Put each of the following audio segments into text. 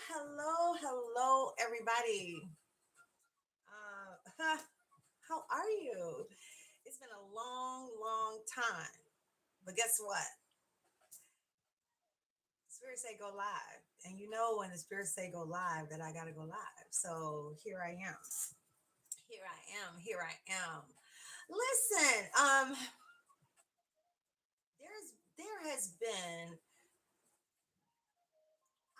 hello, everybody. How are you? It's been a long time, but guess what? Spirit say go live, and you know when the Spirit say go live that I gotta go live. So here I am. Here I am. Here I am. Listen, there has been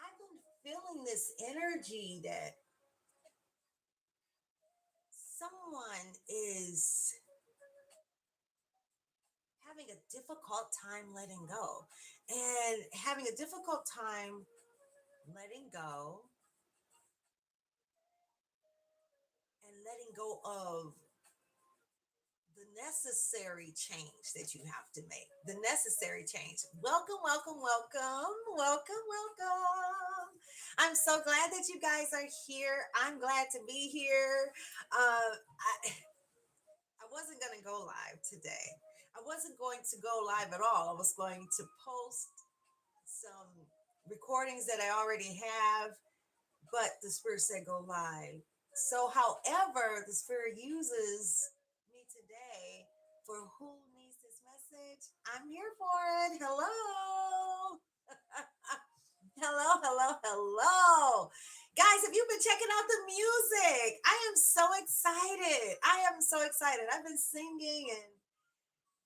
I've been feeling this energy that someone is having a difficult time letting go and having a difficult time letting go and letting go of the necessary change that you have to make. The necessary change. Welcome. I'm so glad that you guys are here. I'm glad to be here. I wasn't going to go live today. I wasn't going to go live at all. I was going to post some recordings that I already have, but the Spirit said go live. So, however, the Spirit uses me today for who needs this message, I'm here for it. Hello. Hello. Guys, have you been checking out the music? I am so excited. I've been singing and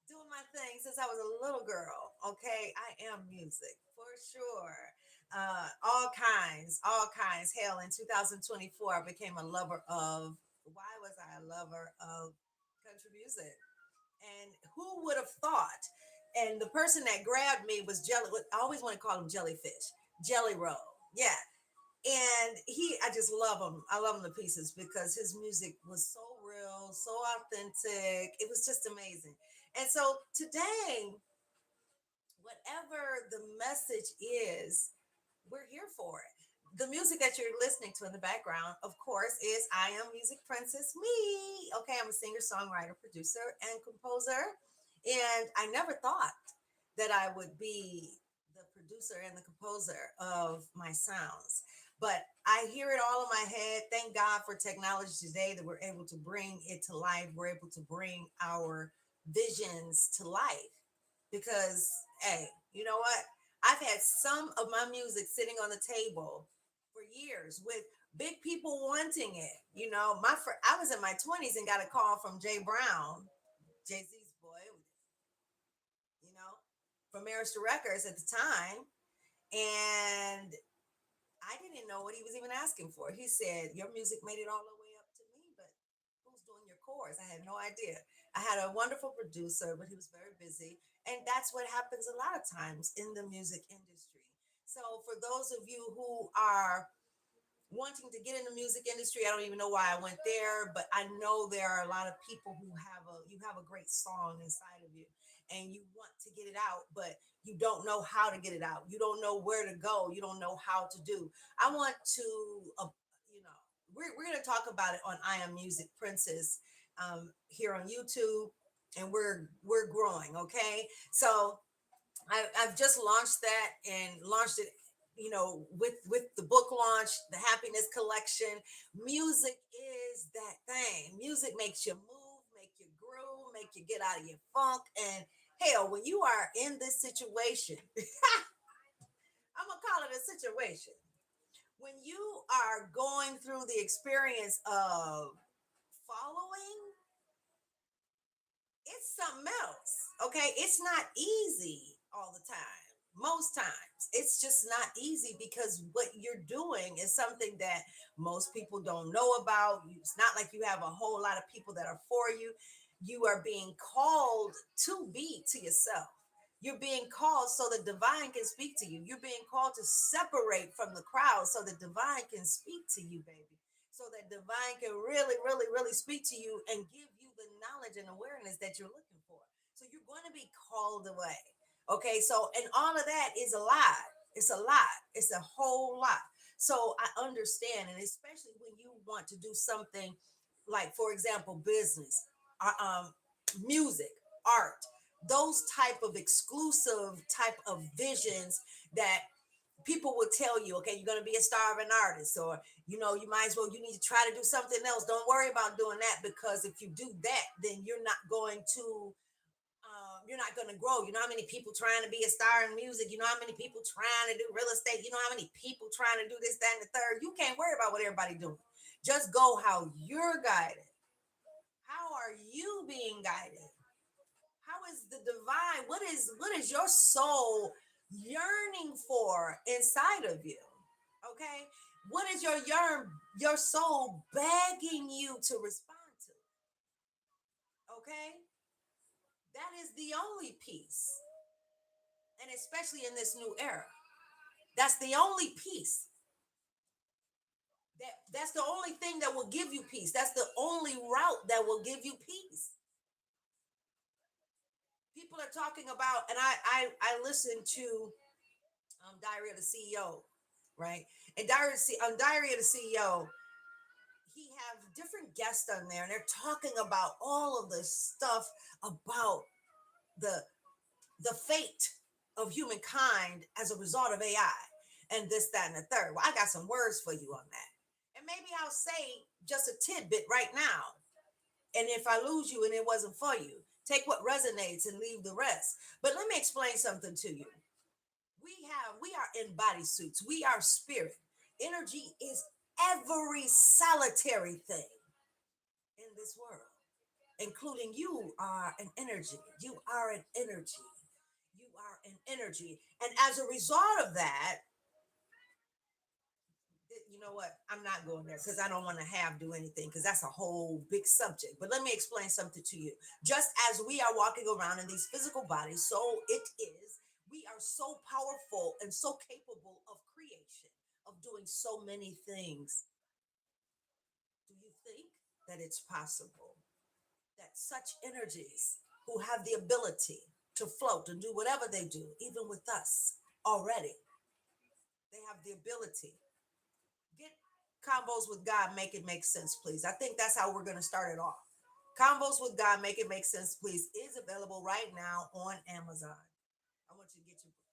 doing my thing since I was a little girl. Okay, I am music for sure. All kinds. Hell, in 2024, I became a lover of. Why was I a lover of country music? And who would have thought? And the person that grabbed me was Jelly. I always want to call him Jellyfish, Jelly Roll. Yeah, and I just love him. I love him to pieces because his music was so real, so authentic. It was just amazing. And so today, whatever the message is, we're here for it. The music that you're listening to in the background, of course, is I Am Music Princess Me. Okay, I'm a singer, songwriter, producer, and composer. And I never thought that I would be the producer and the composer of my sounds. But I hear it all in my head. Thank God for technology today that we're able to bring it to life. We're able to bring our visions to life because, hey, you know what? I've had some of my music sitting on the table for years with big people wanting it. I was in my 20s and got a call from Jay Brown, Jay Z's boy, you know, from Arista Records at the time, and I didn't know what he was even asking for. He said, "Your music made it all the way up to me, but who's doing your chorus?" I had no idea. I had a wonderful producer, but he was very busy. And that's what happens a lot of times in the music industry. So, for those of you who are wanting to get in the music industry, I don't even know why I went there, but I know there are a lot of people who have a great song inside of you and you want to get it out, but you don't know how to get it out. You don't know where to go. You don't know how to do. I want to, you know, we're going to talk about it on I Am Music Princess here on YouTube, and we're growing. Okay, so I've just launched that and launched it, with the book launch, the Happiness Collection. Music is that thing. Music makes you move, make you groove, make you get out of your funk. And hell, when you are in this situation, I'm gonna call it a situation. When you are going through the experience of following, it's something else. Okay, it's not easy all the time. Most times it's just not easy because what you're doing is something that most people don't know about. It's not like you have a whole lot of people that are for you. You are being called to be to yourself. You're being called so the divine can speak to you. You're being called to separate from the crowd so the divine can speak to you, baby, so that divine can really speak to you and give you the knowledge and awareness that you're looking for. So you're going to be called away. Okay, so and all of that is a lot. It's a lot. It's a whole lot. So I understand, and especially when you want to do something like, for example, business, uh, um, music, art, those type of exclusive type of visions that people will tell you, okay, you're going to be a starving artist, or you might as well, you need to try to do something else. Don't worry about doing that, because if you do that, then you're not going to grow. You know how many people trying to be a star in music? You know how many people trying to do real estate? You know how many people trying to do this, that, and the third? You can't worry about what everybody doing. Just go how you're guided. How are you being guided? How is the divine? What is your soul yearning for inside of you? Okay? What is your soul begging you to respond to? Okay? That is the only peace. And especially in this new era. That's the only peace. That's the only thing that will give you peace. That's the only route that will give you peace. People are talking about, and I listen to Diary of the CEO, right? And Diary of the CEO, he have different guests on there, and they're talking about all of this stuff about the the fate of humankind as a result of AI and this, that, and the third. Well, I got some words for you on that. And maybe I'll say just a tidbit right now. And if I lose you and it wasn't for you, take what resonates and leave the rest. But let me explain something to you. We are in body suits. We are spirit. Energy is every solitary thing in this world, including you are an energy. You are an energy. You are an energy. And as a result of that, you know what? I'm not going there because I don't want to do anything, because that's a whole big subject. But let me explain something to you. Just as we are walking around in these physical bodies, so it is. We are so powerful and so capable of creation, of doing so many things. Do you think that it's possible that such energies who have the ability to float and do whatever they do, even with us already, they have the ability? Get Combos with God, make it make sense, please. I think that's how we're going to start it off. Combos with God, make it make sense, please, is available right now on Amazon. I want you to get your book.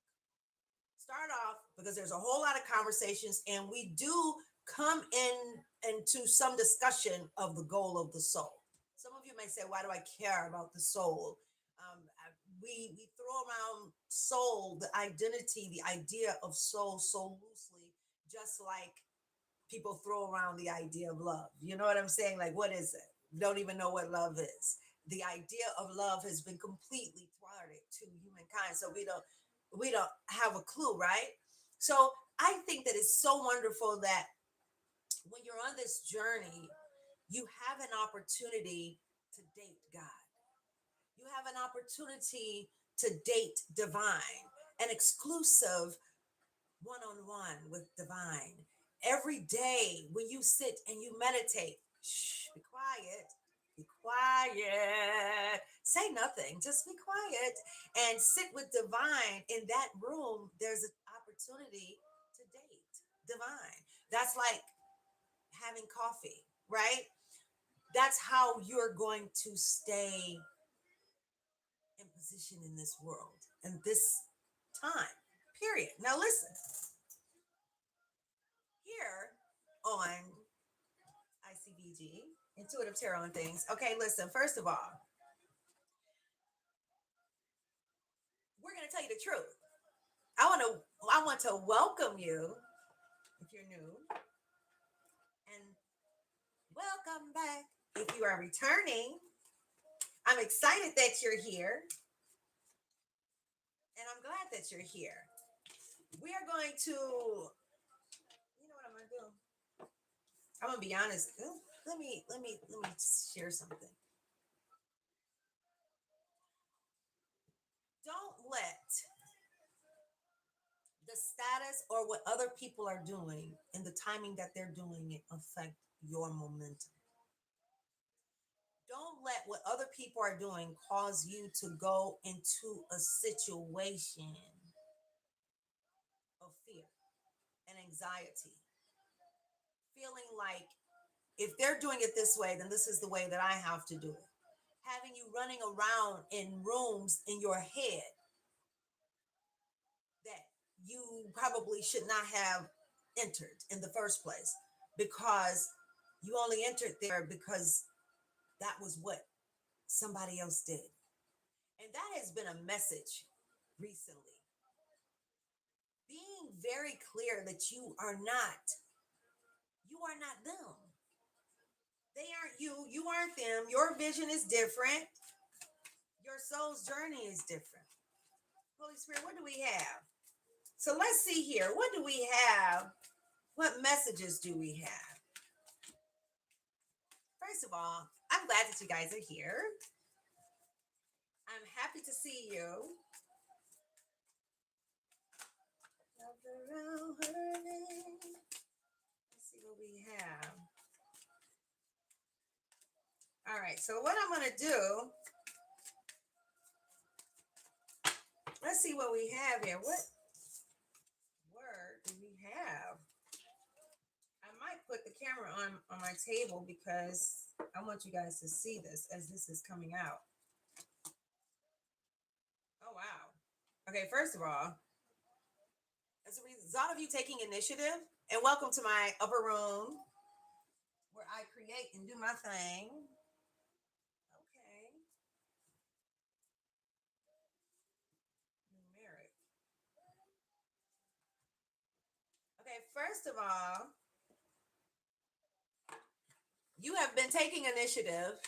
Start off, because there's a whole lot of conversations, and we do come into some discussion of the goal of the soul. Some of you may say, "Why do I care about the soul?" We throw around soul, the identity, the idea of soul, so loosely, just like people throw around the idea of love. You know what I'm saying? Like, what is it? We don't even know what love is. The idea of love has been completely thwarted to humankind, so we don't have a clue, right? So I think that it's so wonderful that when you're on this journey, you have an opportunity to date God. You have an opportunity to date divine, an exclusive one on one with divine. Every day when you sit and you meditate, shh, be quiet. Be quiet. Say nothing. Just be quiet and sit with divine. In that room, there's an opportunity to date divine. That's like having coffee, right? That's how you're going to stay in position in this world and this time, period. Now, listen, here on ICBG, Intuitive Tarot and Things. Okay, listen, first of all, we're going to tell you the truth. I want to welcome you if you're new, and welcome back if you are returning. I'm excited that you're here, and I'm glad that you're here. We are going to, what I'm going to do? I'm going to be honest. Let me share something. Don't let the status or what other people are doing and the timing that they're doing it affect your momentum. Don't let what other people are doing cause you to go into a situation of fear and anxiety, feeling like if they're doing it this way, then this is the way that I have to do it. Having you running around in rooms in your head that you probably should not have entered in the first place, because you only entered there because that was what somebody else did. And that has been a message recently. Being very clear that you are not them. They aren't you, you aren't them. Your vision is different. Your soul's journey is different. Holy Spirit, what do we have? So let's see here. What do we have? What messages do we have? First of all, I'm glad that you guys are here. I'm happy to see you. Let's see what we have. All right, so what I'm going to do, let's see what we have here. What word do we have? I might put the camera on my table because I want you guys to see this as this is coming out. Oh, wow. Okay, first of all, as a result of you taking initiative, and welcome to my upper room where I create and do my thing. Okay, numeric. Okay, first of all, you have been taking initiative,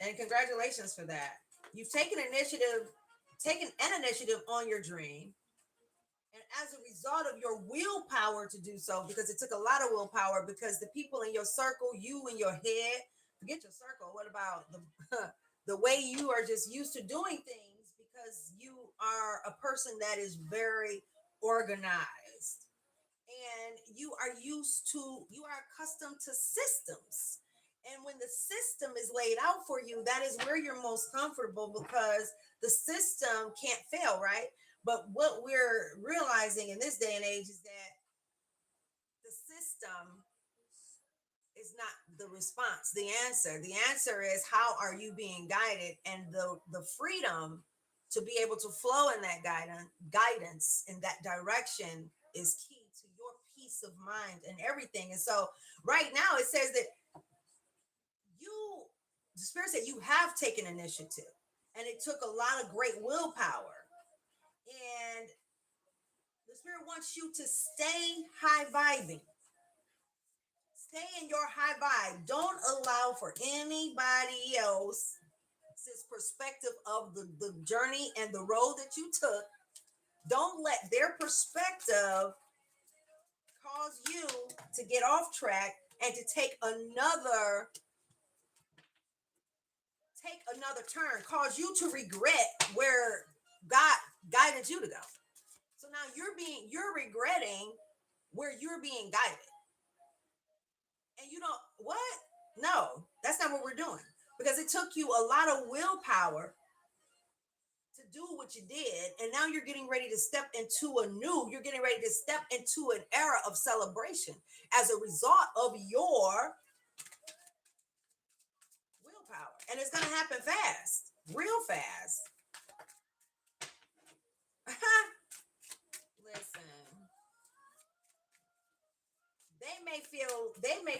and congratulations for that. You've taken an initiative on your dream. And as a result of your willpower to do so, because it took a lot of willpower, because the people in your circle, you in your head, forget your circle. What about the the way you are just used to doing things, because you are a person that is very organized, and you are accustomed to systems. And when the system is laid out for you, that is where you're most comfortable, because the system can't fail, right? But what we're realizing in this day and age is that the system is not the response, the answer is how are you being guided, and the freedom to be able to flow in that guidance in that direction is key to your peace of mind and everything. And so right now it says that you the spirit said you have taken initiative, and it took a lot of great willpower, and the spirit wants you to stay high vibing. Stay in your high vibe. Don't allow for anybody else's perspective of the journey and the road that you took. Don't let their perspective cause you to get off track and to take another turn, cause you to regret where God guided you to go. So now you're regretting where you're being guided. And you don't what? No, that's not what we're doing. Because it took you a lot of willpower to do what you did, and now you're getting ready to step into an era of celebration as a result of your willpower. And it's going to happen fast, real fast. Listen, they may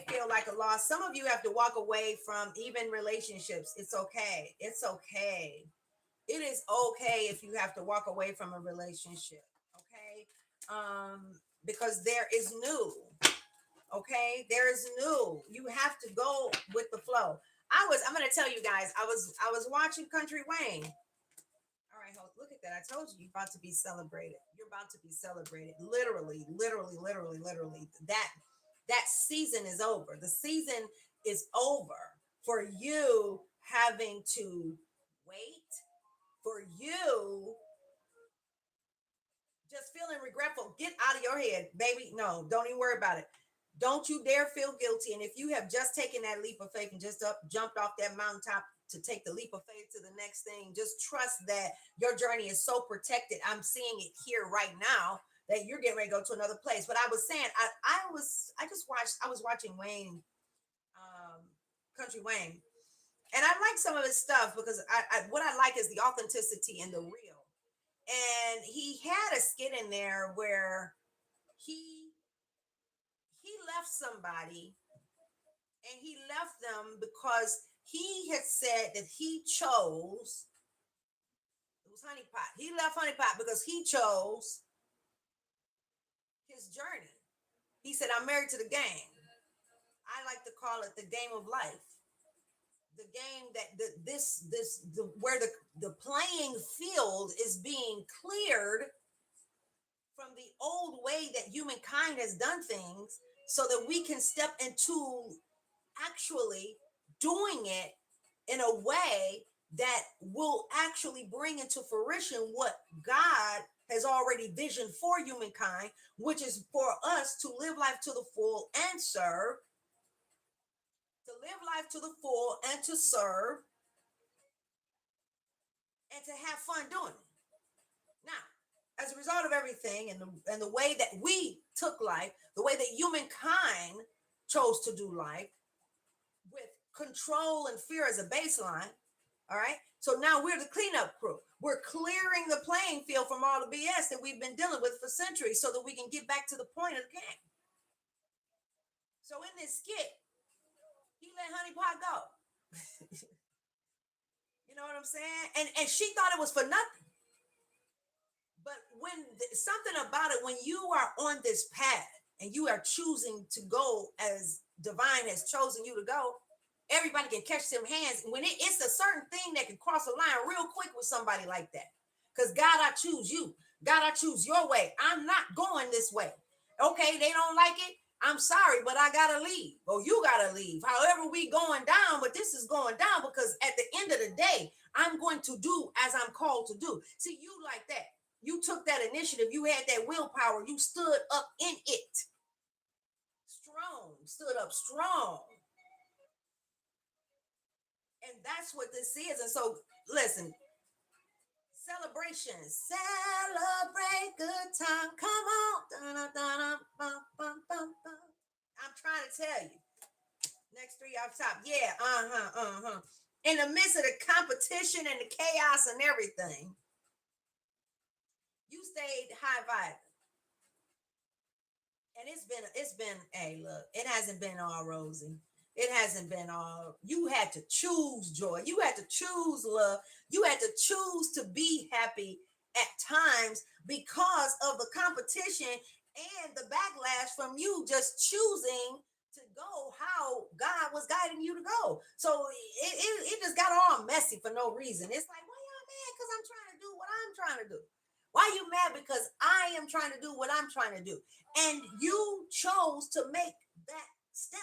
feel like a loss. Some of you have to walk away from even relationships. It's okay. It's okay. It is okay if you have to walk away from a relationship. Okay. Because there is new. Okay, there is new. You have to go with the flow. I'm gonna tell you guys, I was watching Country Wayne. All right, look at that. I told you you're about to be celebrated. You're about to be celebrated. Literally, literally, literally, literally. That season is over. The season is over for you having to wait, for you just feeling regretful. Get out of your head, baby. No, don't even worry about it. Don't you dare feel guilty. And if you have just taken that leap of faith and just jumped off that mountaintop to take the leap of faith to the next thing, just trust that your journey is so protected. I'm seeing it here right now that you're getting ready to go to another place. But I was saying, I was watching Wayne, Country Wayne, and I like some of his stuff because what I like is the authenticity and the real. And he had a skit in there where he he left somebody, and he left them because he had said that he chose, it was Honey Pot. He left Honey Pot because he chose his journey. He said, I'm married to the game. I like to call it the game of life. The game that where the playing field is being cleared from the old way that humankind has done things, so that we can step into actually doing it in a way that will actually bring into fruition what God has already visioned for humankind, which is for us to live life to the full and serve, to live life to the full and to serve, and to have fun doing it. Now, as a result of everything, and the way that we took life, the way that humankind chose to do life, with control and fear as a baseline, all right? So now we're the cleanup crew. We're clearing the playing field from all the BS that we've been dealing with for centuries, so that we can get back to the point of the game. So in this skit, he let Honey Pot go. You know what I'm saying? And she thought it was for nothing. But something about it, when you are on this path and you are choosing to go as divine has chosen you to go, everybody can catch them hands. When it's a certain thing that can cross a line real quick with somebody like that. Because God, I choose you. God, I choose your way. I'm not going this way. Okay, they don't like it. I'm sorry, but I gotta leave. Or you gotta leave. However, we going down, but this is going down because at the end of the day, I'm going to do as I'm called to do. See, you like that. You took that initiative. You had that willpower. You stood up in it. Strong. Stood up strong. And that's what this is. And so, listen, celebration. Celebrate good time. Come on. I'm trying to tell you. Next three off top. Yeah. In the midst of the competition and the chaos and everything, you stayed high vibe. And it's been, hey, look, it hasn't been all rosy. It hasn't been all, you had to choose joy. You had to choose love. You had to choose to be happy at times because of the competition and the backlash from you just choosing to go how God was guiding you to go. So it just got all messy for no reason. It's like, why y'all mad? Because I'm trying to do what I'm trying to do. Why are you mad? Because I am trying to do what I'm trying to do. And you chose to make that step.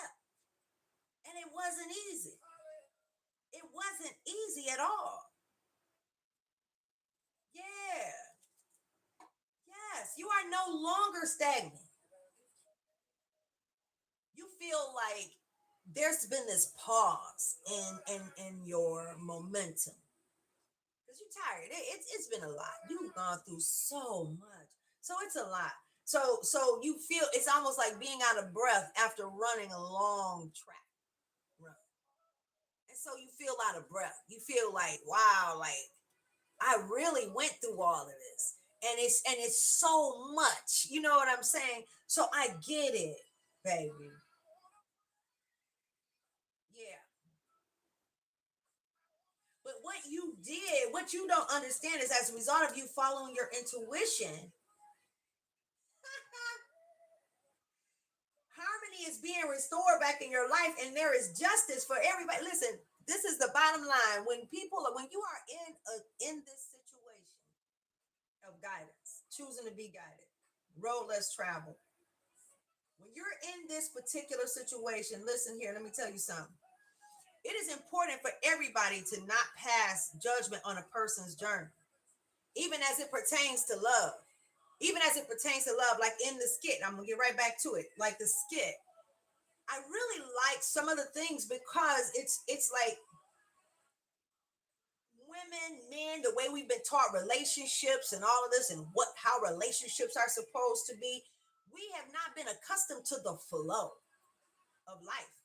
And it wasn't easy. It wasn't easy at all. Yeah. Yes. You are no longer stagnant. You feel like there's been this pause in your momentum. Because you're tired. It's been a lot. You've gone through so much. So it's a lot. So you feel it's almost like being out of breath after running a long track run. And so you feel out of breath. You feel like, wow, like I really went through all of this. And it's so much. You know what I'm saying? So I get it, baby. Yeah. But what you did, what you don't understand is as a result of you following your intuition, harmony is being restored back in your life, and there is justice for everybody. Listen, this is the bottom line. When you are in this situation of guidance, choosing to be guided, road less traveled. When you're in this particular situation, listen here, let me tell you something. It is important for everybody to not pass judgment on a person's journey, even as it pertains to love. Even as it pertains to love, like in the skit, I'm gonna get right back to it. Like the skit, I really like some of the things because it's like women, men, the way we've been taught relationships and all of this, and what how relationships are supposed to be. We have not been accustomed to the flow of life,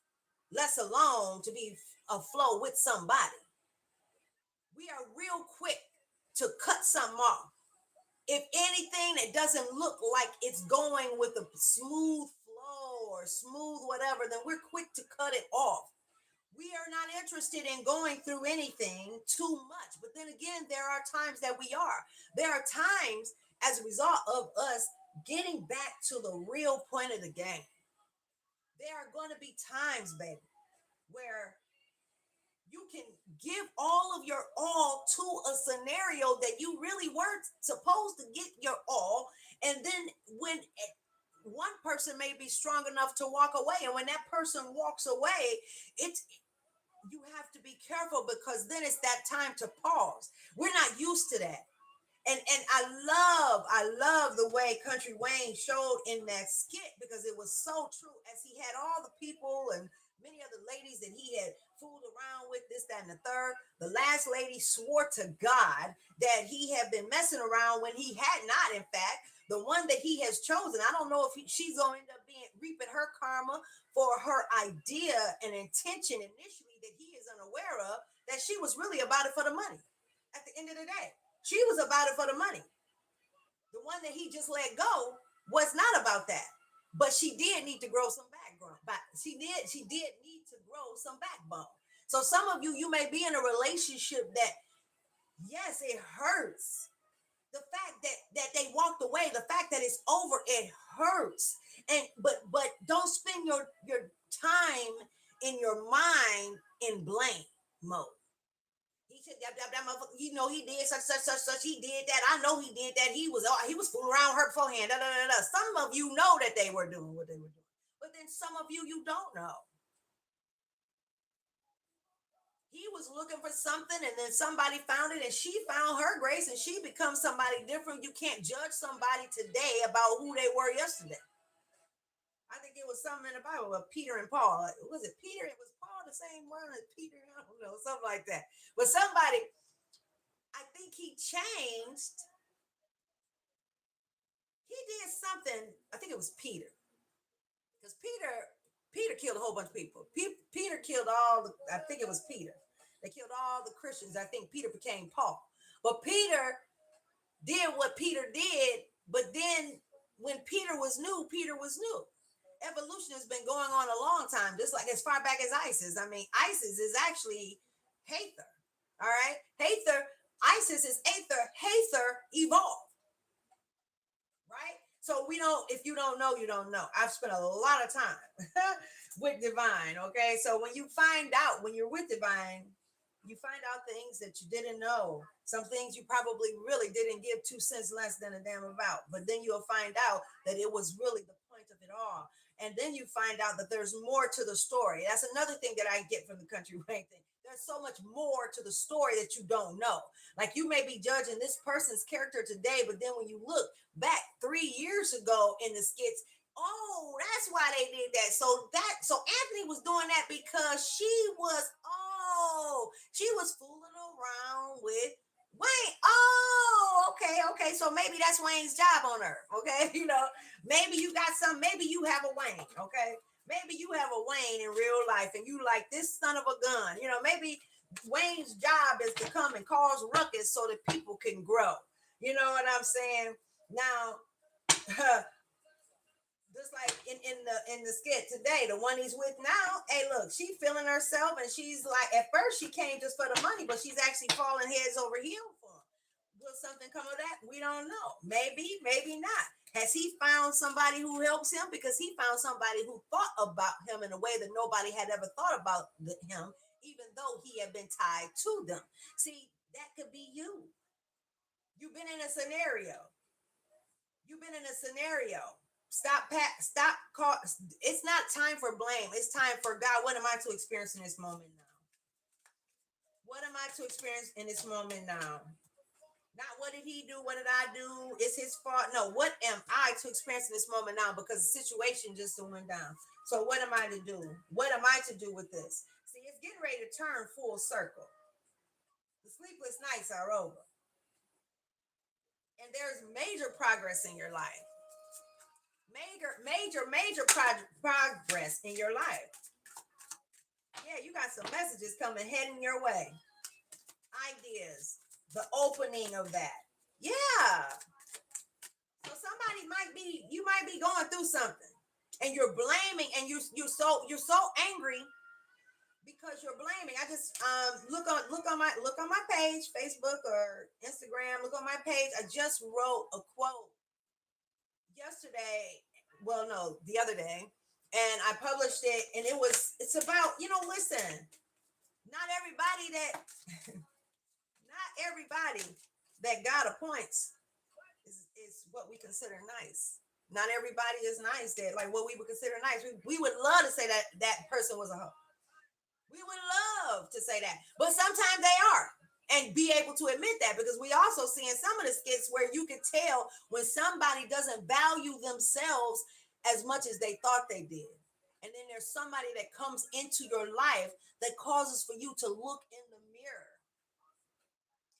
less alone to be aflow with somebody. We are real quick to cut something off. If anything that doesn't look like it's going with a smooth flow or smooth whatever, then we're quick to cut it off. We are not interested in going through anything too much. But then again, there are times that we are. There are times as a result of us getting back to the real point of the game. There are going to be times, baby, where you can give all of your all to a scenario that you really weren't supposed to get your all. And then when one person may be strong enough to walk away, and when that person walks away, it's you have to be careful because then it's that time to pause. We're not used to that. And I love the way Country Wayne showed in that skit because it was so true as he had all the people and many of the ladies that he had fooled around with this, that, and the third. The last lady swore to God that he had been messing around when he had not, in fact. The one that he has chosen, I don't know if she's going to end up being reaping her karma for her idea and intention initially that he is unaware of, that she was really about it for the money at the end of the day. She was about it for the money. The one that he just let go was not about that. But she did need to grow some background. But she did need to grow some backbone. So some of you may be in a relationship that, yes, it hurts. The fact that they walked away, the fact that it's over, it hurts. And but don't spend your time in your mind in blame mode. He said that motherfucker, he did such, he did that. I know he did that. He was fooling around her beforehand. Da, da, da, da. Some of you know that they were doing what they were doing. But then some of you don't know. He was looking for something and then somebody found it and she found her grace and she becomes somebody different. You can't judge somebody today about who they were yesterday. I think it was something in the Bible about Peter and Paul. Was it Peter? It was Paul the same one as Peter? I don't know, something like that. But somebody, I think he changed. He did something. I think it was Peter, because Peter killed a whole bunch of people. Peter killed all the. I think it was Peter. They killed all the Christians. I think Peter became Paul. But Peter did what Peter did. But then when Peter was new, Peter was new. Evolution has been going on a long time, just like as far back as ISIS. I mean, ISIS is actually Hathor. All right, Hathor. ISIS is Aether. Hathor evolved. Right. So we don't. If you don't know, you don't know. I've spent a lot of time with divine. Okay, so when you find out, when you're with divine, you find out things that you didn't know. Some things you probably really didn't give 2 cents less than a damn about. But then you'll find out that it was really the point of it all. And then you find out that there's more to the story. That's another thing that I get from the Country Wayne thing. There's so much more to the story that you don't know. Like you may be judging this person's character today, but then when you look back 3 years ago in the skits, oh, that's why they did that. So Anthony was doing that because she was fooling around with Wayne. Oh, okay. So maybe that's Wayne's job on earth. Okay, maybe you got some. Maybe you have a Wayne. Okay, maybe you have a Wayne in real life, and you like this son of a gun. Maybe Wayne's job is to come and cause ruckus so that people can grow. You know what I'm saying? Now, just like in the skit today, the one he's with now, hey, look, she feeling herself, and she's like, at first she came just for the money, but she's actually falling heads over heels for him. Will something come of that? We don't know. Maybe not. Has he found somebody who helps him? Because he found somebody who thought about him in a way that nobody had ever thought about him, even though he had been tied to them. See, that could be you. You've been in a scenario. You've been in a scenario. Stop. Call. It's not time for blame. It's time for God. What am I to experience in this moment now? What am I to experience in this moment now? Not what did he do? What did I do? It's his fault. No, what am I to experience in this moment now? Because the situation just went down. So what am I to do? What am I to do with this? See, it's getting ready to turn full circle. The sleepless nights are over. And there's major progress in your life. Major progress in your life. Yeah, you got some messages coming heading your way. Ideas. The opening of that. Yeah. somebody might be, you might be going through something, and you're blaming, and you're so angry because you're blaming. I just look on my page, Facebook or Instagram. Look on my page. I just wrote a quote yesterday. Well, no, the other day, and I published it. And it's about, listen, not everybody that not everybody that God appoints is what we consider nice. Not everybody is nice. That like what we would consider nice. We would love to say that that person was a hoe. We would love to say that, but sometimes they are, and be able to admit that, because we also see in some of the skits where you can tell when somebody doesn't value themselves as much as they thought they did. And then there's somebody that comes into your life that causes for you to look in the mirror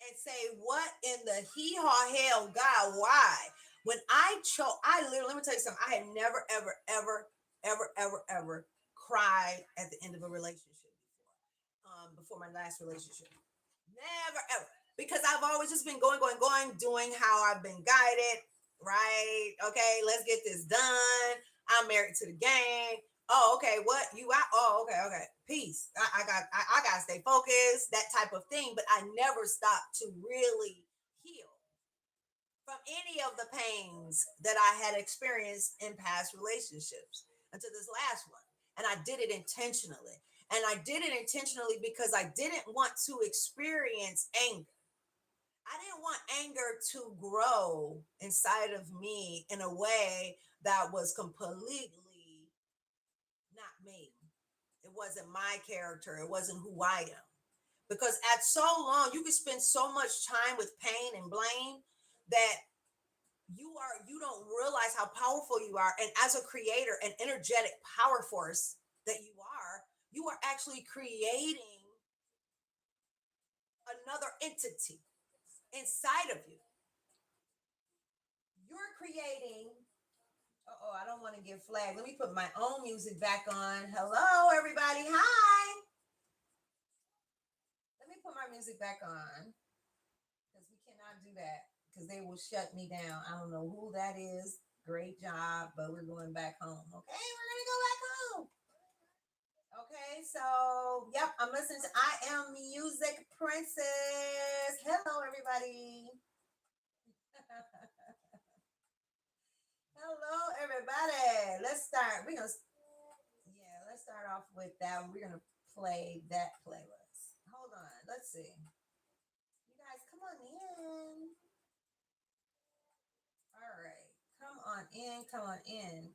and say, "What in the hee haw hell, God? Why?" When I chose, I literally, let me tell you something. I had never, ever, ever, ever, ever, ever cried at the end of a relationship before my last relationship. Never, ever. Because I've always just been going, going, going, doing how I've been guided, right? Okay, let's get this done. I'm married to the game. Oh, okay. What you got? Oh, okay, okay. Peace. I gotta stay focused, that type of thing. But I never stopped to really heal from any of the pains that I had experienced in past relationships until this last one. And I did it intentionally. And I did it intentionally because I didn't want to experience anger. I didn't want anger to grow inside of me in a way that was completely not me. It wasn't my character. It wasn't who I am. Because at so long, you can spend so much time with pain and blame that you don't realize how powerful you are. And as a creator, an energetic power force that you are actually creating another entity inside of you. You're creating. Oh, I don't want to get flagged. Let me put my own music back on. Hello, everybody. Hi. Let me put my music back on because we cannot do that because they will shut me down. I don't know who that is. Great job, but we're going back home. Okay, we're gonna go back home. Okay, so yep, I'm listening to I Am Music Princess. Hello, everybody. Hello, everybody. Let's start. Let's start off with that. We're gonna play that playlist. Hold on. Let's see. You guys, come on in. All right, come on in. Come on in.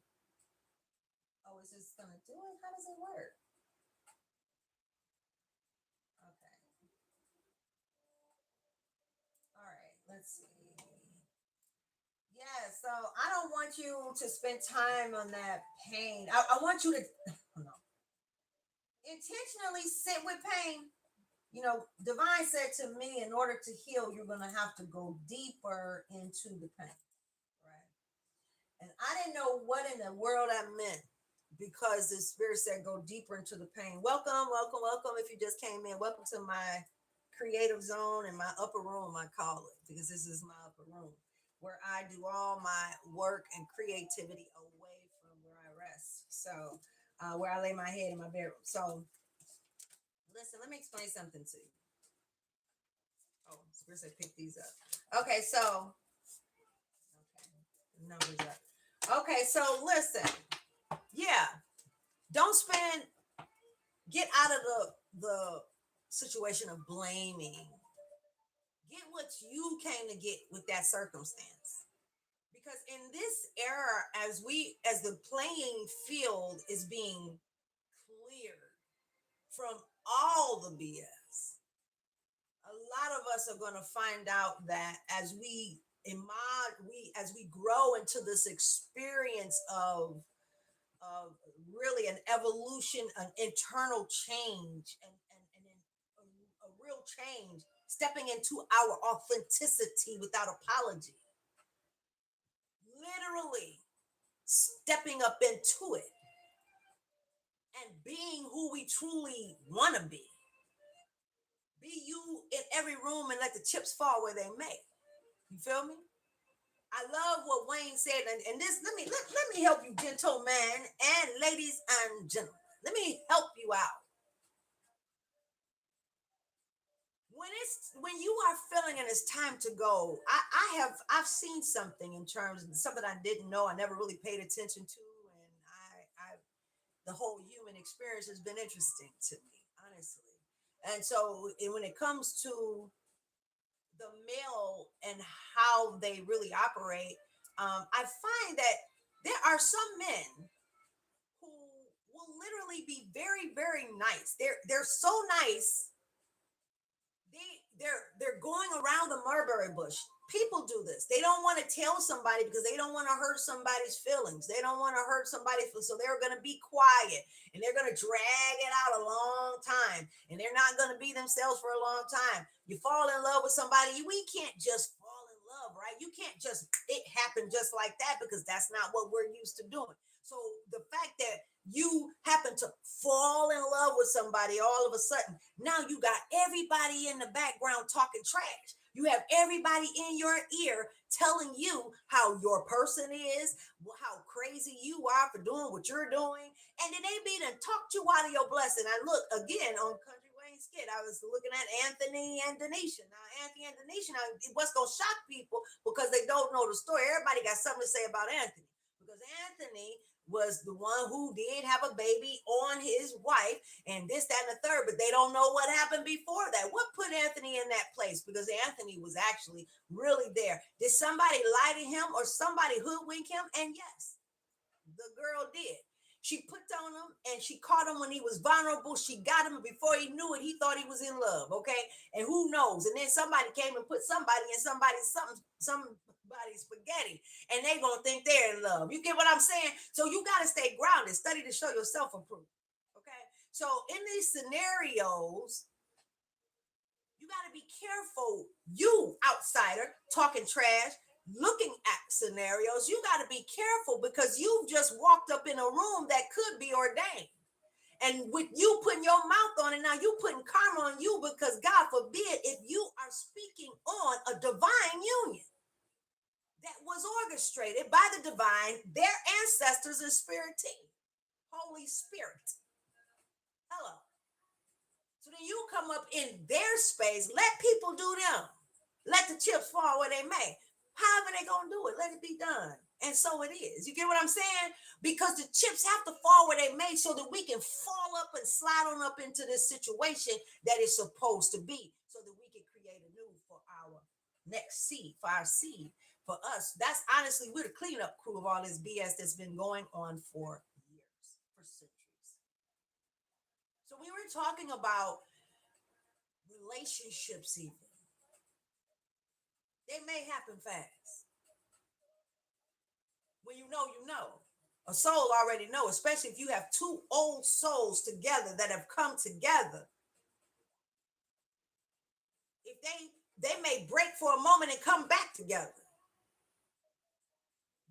Oh, is this gonna do it? How does it work? Okay. All right. Let's see. Yeah. So I don't want you to spend time on that pain. I want you to no, intentionally sit with pain. Divine said to me, in order to heal, you're going to have to go deeper into the pain, right? And I didn't know what in the world that meant because the spirit said go deeper into the pain. Welcome, welcome, welcome. If you just came in, welcome to my creative zone and my upper room, I call it, because this is my upper room where I do all my work and creativity away from where I rest. So, where I lay my head in my bedroom. So, listen, let me explain something to you. Oh, Spirit said pick these up. Okay, so okay, numbers up. Okay, so listen, yeah, don't spend. Get out of the situation of blaming. Get what you came to get with that circumstance. Because in this era, as the playing field is being cleared from all the BS, a lot of us are going to find out that as we grow into this experience of really an evolution, an internal change, and a real change, stepping into our authenticity without apology, literally stepping up into it and being who we truly want to be. Be you in every room and let the chips fall where they may. You feel me? I love what Wayne said, and this let me help you, gentlemen and ladies and gentlemen. Let me help you out. When you are feeling and it's time to go, I've seen something in terms of something I didn't know, I never really paid attention to, and I the whole human experience has been interesting to me, honestly. And so when it comes to the male and how they really operate, I find that there are some men who will literally be very, very nice. They're so nice. They're going around the mulberry bush. People do this. They don't want to tell somebody because they don't want to hurt somebody's feelings. They don't want to hurt somebody's feelings. So they're going to be quiet and they're going to drag it out a long time and they're not going to be themselves for a long time. You fall in love with somebody, we can't just fall in love, right? You can't just, it happen just like that because that's not what we're used to doing. So the fact that you happen to fall in love with somebody all of a sudden, now you got everybody in the background talking trash. You have everybody in your ear telling you how your person is, how crazy you are for doing what you're doing. And then they be done talked you out of your blessing. I look again on Country Wayne Skit. I was looking at Anthony and Denisha. Now, Anthony and Denisha, now, what's going to shock people because they don't know the story. Everybody got something to say about Anthony because Anthony was the one who did have a baby on his wife and this, that, and the third, but they don't know what happened before that. What put Anthony in that place? Because Anthony was actually really there. Did somebody lie to him or somebody hoodwink him? And yes, the girl did. She put on him and she caught him when he was vulnerable. She got him before he knew it. He thought he was in love. Okay. And who knows? And then somebody came and put somebody in somebody's spaghetti and they gonna think they're in love. You get what I'm saying? So you gotta stay grounded. Study to show yourself approved. Okay. So in these scenarios, you got to be careful. You outsider talking trash, looking at scenarios, you got to be careful because you've just walked up in a room that could be ordained. And with you putting your mouth on it, now you putting karma on you because God forbid if you are speaking on a divine union that was orchestrated by the divine, their ancestors and spirit team, Holy Spirit. Hello. So then you come up in their space, let people do them. Let the chips fall where they may. However they gonna do it, let it be done. And so it is. You get what I'm saying? Because the chips have to fall where they may so that we can fall up and slide on up into this situation that is supposed to be so that we can create a new for our next seed, for our seed, for us. That's honestly, we're the cleanup crew of all this BS that's been going on for years, for centuries. So we were talking about relationships even. They may happen fast. When you know, you know. A soul already know, especially if you have two old souls together that have come together. If they may break for a moment and come back together.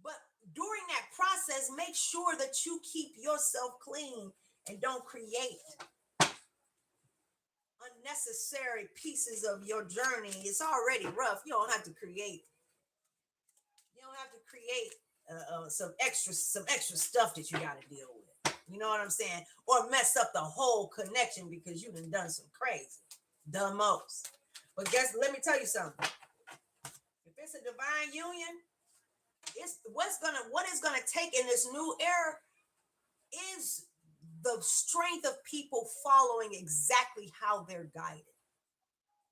But during that process, make sure that you keep yourself clean and don't create unnecessary pieces of your journey. It's already rough. You don't have to create. You don't have to create some extra stuff that you got to deal with. You know what I'm saying? Or mess up the whole connection because you done some crazy, the most. But let me tell you something. If it's a divine union, it's what is gonna take in this new era is the strength of people following exactly how they're guided,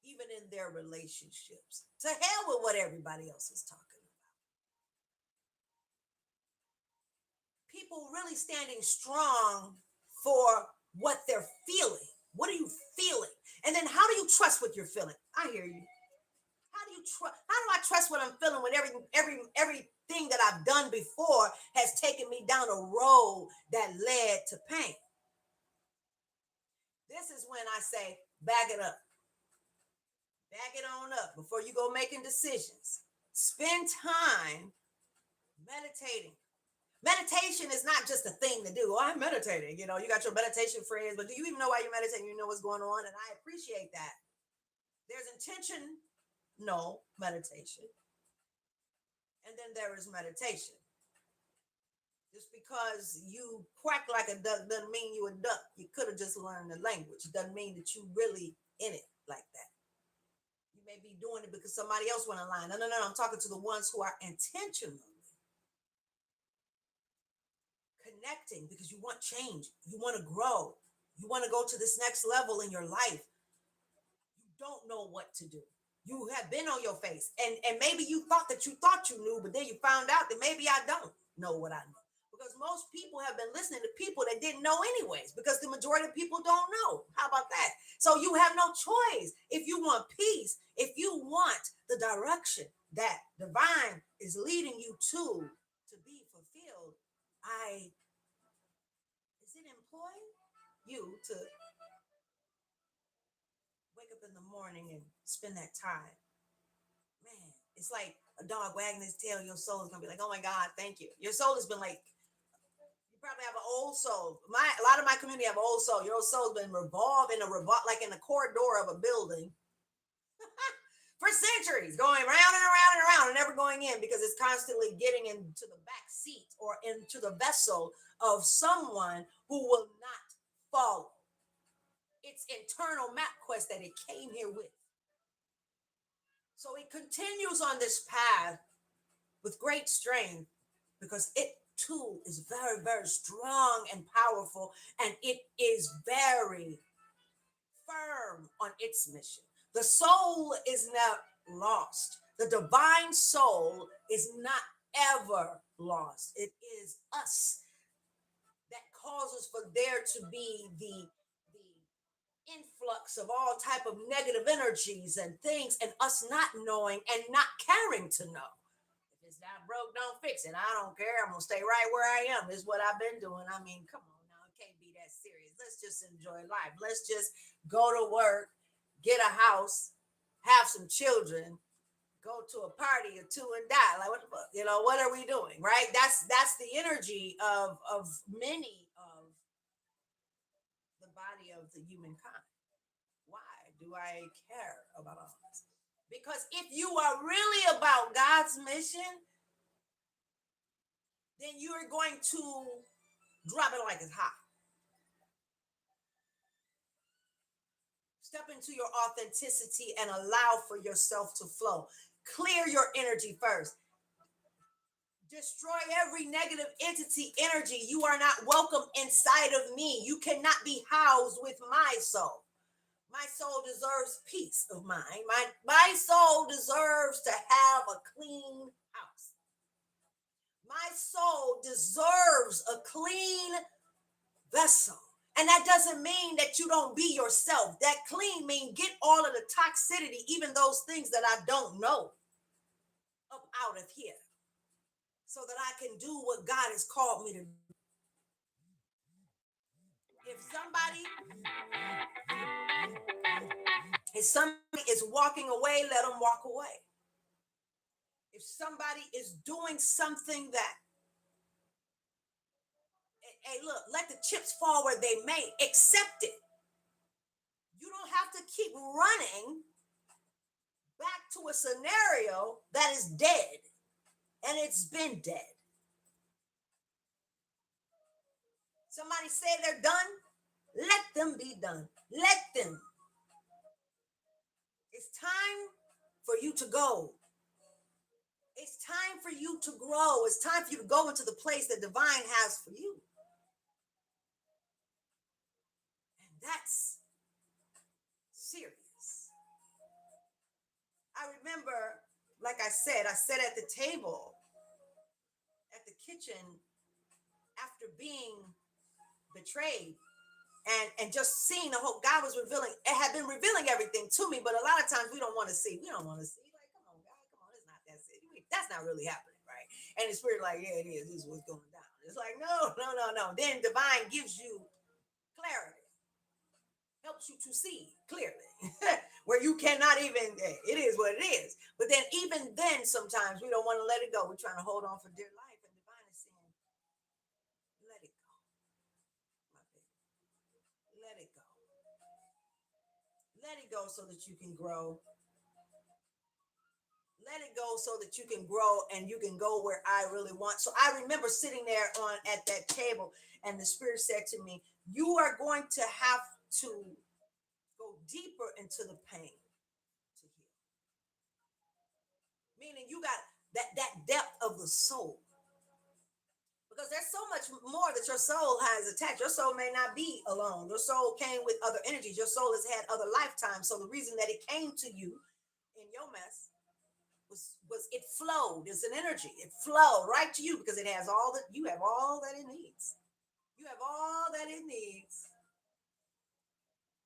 even in their relationships. To hell with what everybody else is talking about. People really standing strong for what they're feeling. What are you feeling? And then how do you trust what you're feeling? I hear you. How do I trust what I'm feeling when everything that I've done before has taken me down a road that led to pain? This is when I say back it up. Back it on up before you go making decisions. Spend time meditating. Meditation is not just a thing to do. Oh, I'm meditating. You know, you got your meditation friends, but do you even know why you're meditating? You know what's going on? And I appreciate that. There's intention, no meditation. And then there is meditation. Just because you quack like a duck doesn't mean you a duck. You could have just learned the language. It doesn't mean that you really in it like that. You may be doing it because somebody else went online. No, no, no. I'm talking to the ones who are intentionally connecting because you want change. You want to grow. You want to go to this next level in your life. You don't know what to do. You have been on your face, and maybe you thought you knew, but then you found out that maybe I don't know what I know, because most people have been listening to people that didn't know anyways, because the majority of people don't know. How about that? So you have no choice. If you want peace, if you want the direction that divine is leading you to be fulfilled, I is it employing you to wake up in the morning and spend that time. Man, it's like a dog wagging his tail. Your soul is gonna be like, "Oh my God, thank you." Your soul has been like, you probably have an old soul. A lot of my community have an old soul. Your old soul's been revolved in a like in the corridor of a building for centuries, going round and around and around, and never going in because it's constantly getting into the back seat or into the vessel of someone who will not follow its internal map quest that it came here with. So it continues on this path with great strength because it too is very, very strong and powerful, and it is very firm on its mission. The soul is not lost. The divine soul is not ever lost. It is us that causes for there to be the influx of all type of negative energies and things, and us not knowing and not caring to know. If it's not broke, don't fix it. I don't care. I'm gonna stay right where I am. This is what I've been doing. I mean, come on now, it can't be that serious. Let's just enjoy life. Let's just go to work, get a house, have some children, go to a party or two and die. Like what the fuck? What are we doing? Right? That's the energy of many of the body of the humankind. Why do I care about all this? Because if you are really about God's mission, then you are going to drop it like it's hot. Step into your authenticity and allow for yourself to flow. Clear your energy first. Destroy every negative entity energy. You are not welcome inside of me. You cannot be housed with my soul. My soul deserves peace of mind. My soul deserves to have a clean house. My soul deserves a clean vessel. And that doesn't mean that you don't be yourself. That clean means get all of the toxicity, even those things that I don't know, up out of here so that I can do what God has called me to do. If somebody if somebody is walking away, let them walk away. If somebody is doing something that, hey, look, let the chips fall where they may, accept it. You don't have to keep running back to a scenario that is dead, and it's been dead. Somebody say they're done, let them be done. Let them. It's time for you to go. It's time for you to grow. It's time for you to go into the place that divine has for you. And that's serious. I remember, like I sat at the table at the kitchen after being betrayed and just seeing the whole. God was revealing, it had been revealing everything to me, but a lot of times we don't want to see. We don't want to see. Like, come on, God, come on, it's not that serious. That's not really happening, right? And the spirit, like, yeah, it is. This is what's going down. It's like, no, no, no, no. Then divine gives you clarity, helps you to see clearly, where you cannot even. It is what it is. But then, even then, sometimes we don't want to let it go. We're trying to hold on for dear life, and divine is saying, "Let it go, my baby. Let it go. Let it go, so that you can grow. let it go so that you can grow and you can go where I really want. So I remember sitting there on at that table, and the spirit said to me, "You are going to have to go deeper into the pain to heal." Meaning you got that depth of the soul. Because there's so much more that your soul has attached. Your soul may not be alone. Your soul came with other energies. Your soul has had other lifetimes. So the reason that it came to you in your mess was it flowed. It's an energy. It flowed right to you because it has all that you have all that it needs. You have all that it needs.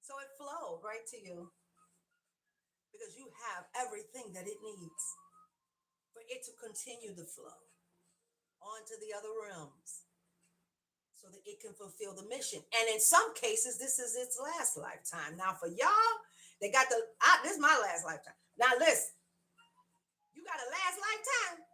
So it flowed right to you because you have everything that it needs for it to continue to flow onto the other realms so that it can fulfill the mission. And in some cases, this is its last lifetime. Now, for y'all, they got this is my last lifetime. Now, listen, you got a last lifetime,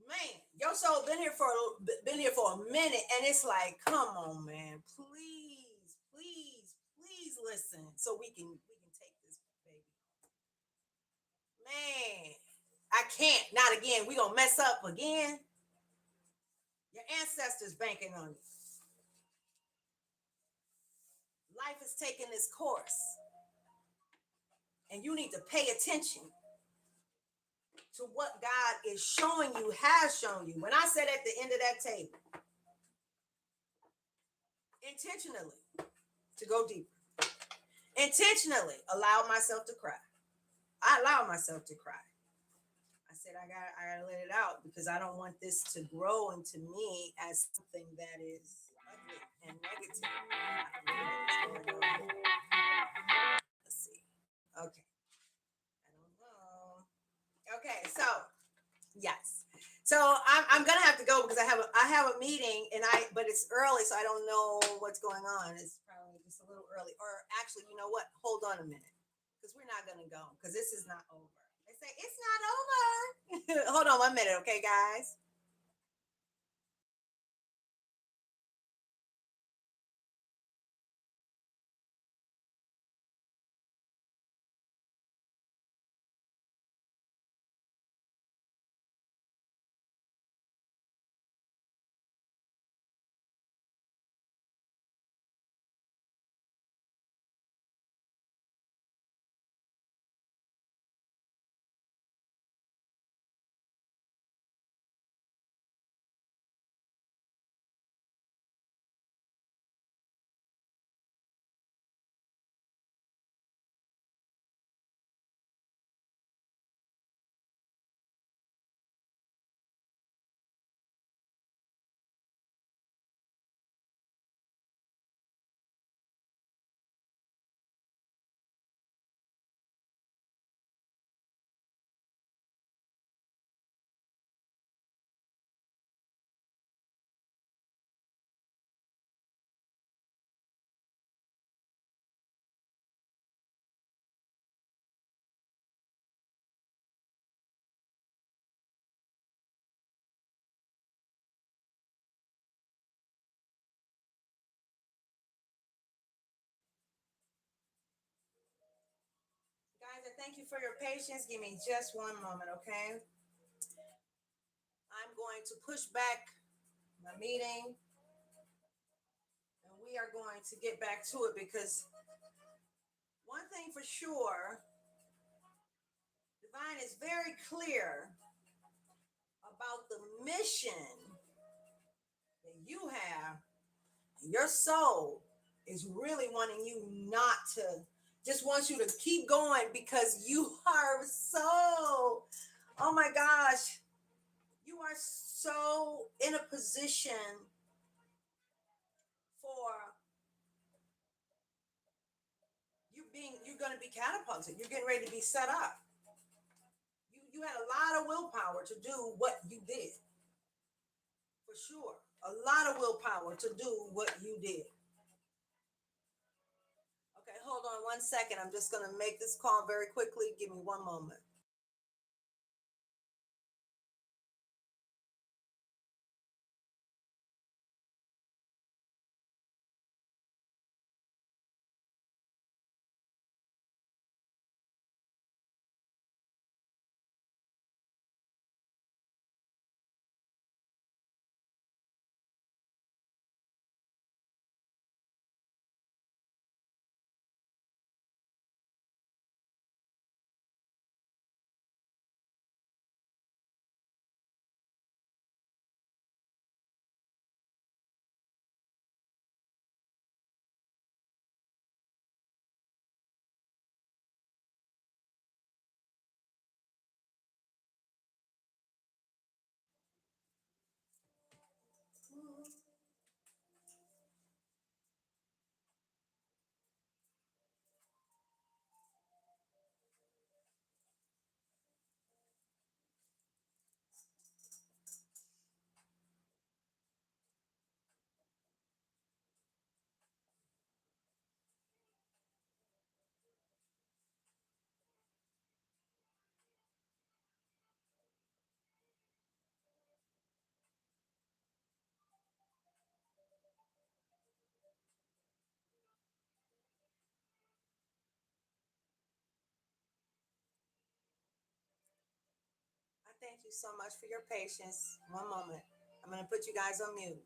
man. Your soul been here for a minute, and it's like, come on, man, please, please, please listen, so we can take this baby, man. I can't, not again. We gonna mess up again. Your ancestors banking on you. Life is taking its course, and you need to pay attention to what God is showing you, has shown you. When I said at the end of that table, intentionally to go deeper, intentionally allow myself to cry. I allow myself to cry. I said I gotta let it out because I don't want this to grow into me as something that is ugly and negative. Let's see. Okay. I don't know. Okay, so yes. So I'm gonna have to go because I have a meeting and but it's early, so I don't know what's going on. It's probably just a little early. Or actually, you know what? Hold on a minute, because we're not gonna go because this is not over. They say it's not over. Hold on 1 minute, okay, guys. Guys, I thank you for your patience. Give me just 1 moment, okay? I'm going to push back my meeting and we are going to get back to it because one thing for sure, Divine is very clear about the mission that you have. Your soul is really wanting you not to, just wants you to keep going because you are so, oh my gosh, you are so in a position for you're going to be catapulted. You're getting ready to be set up. You had a lot of willpower to do what you did, for sure. A lot of willpower to do what you did. Okay, hold on 1 second. I'm just going to make this call very quickly. Give me 1 moment. Thank you so much for your patience. One moment. I'm going to put you guys on mute.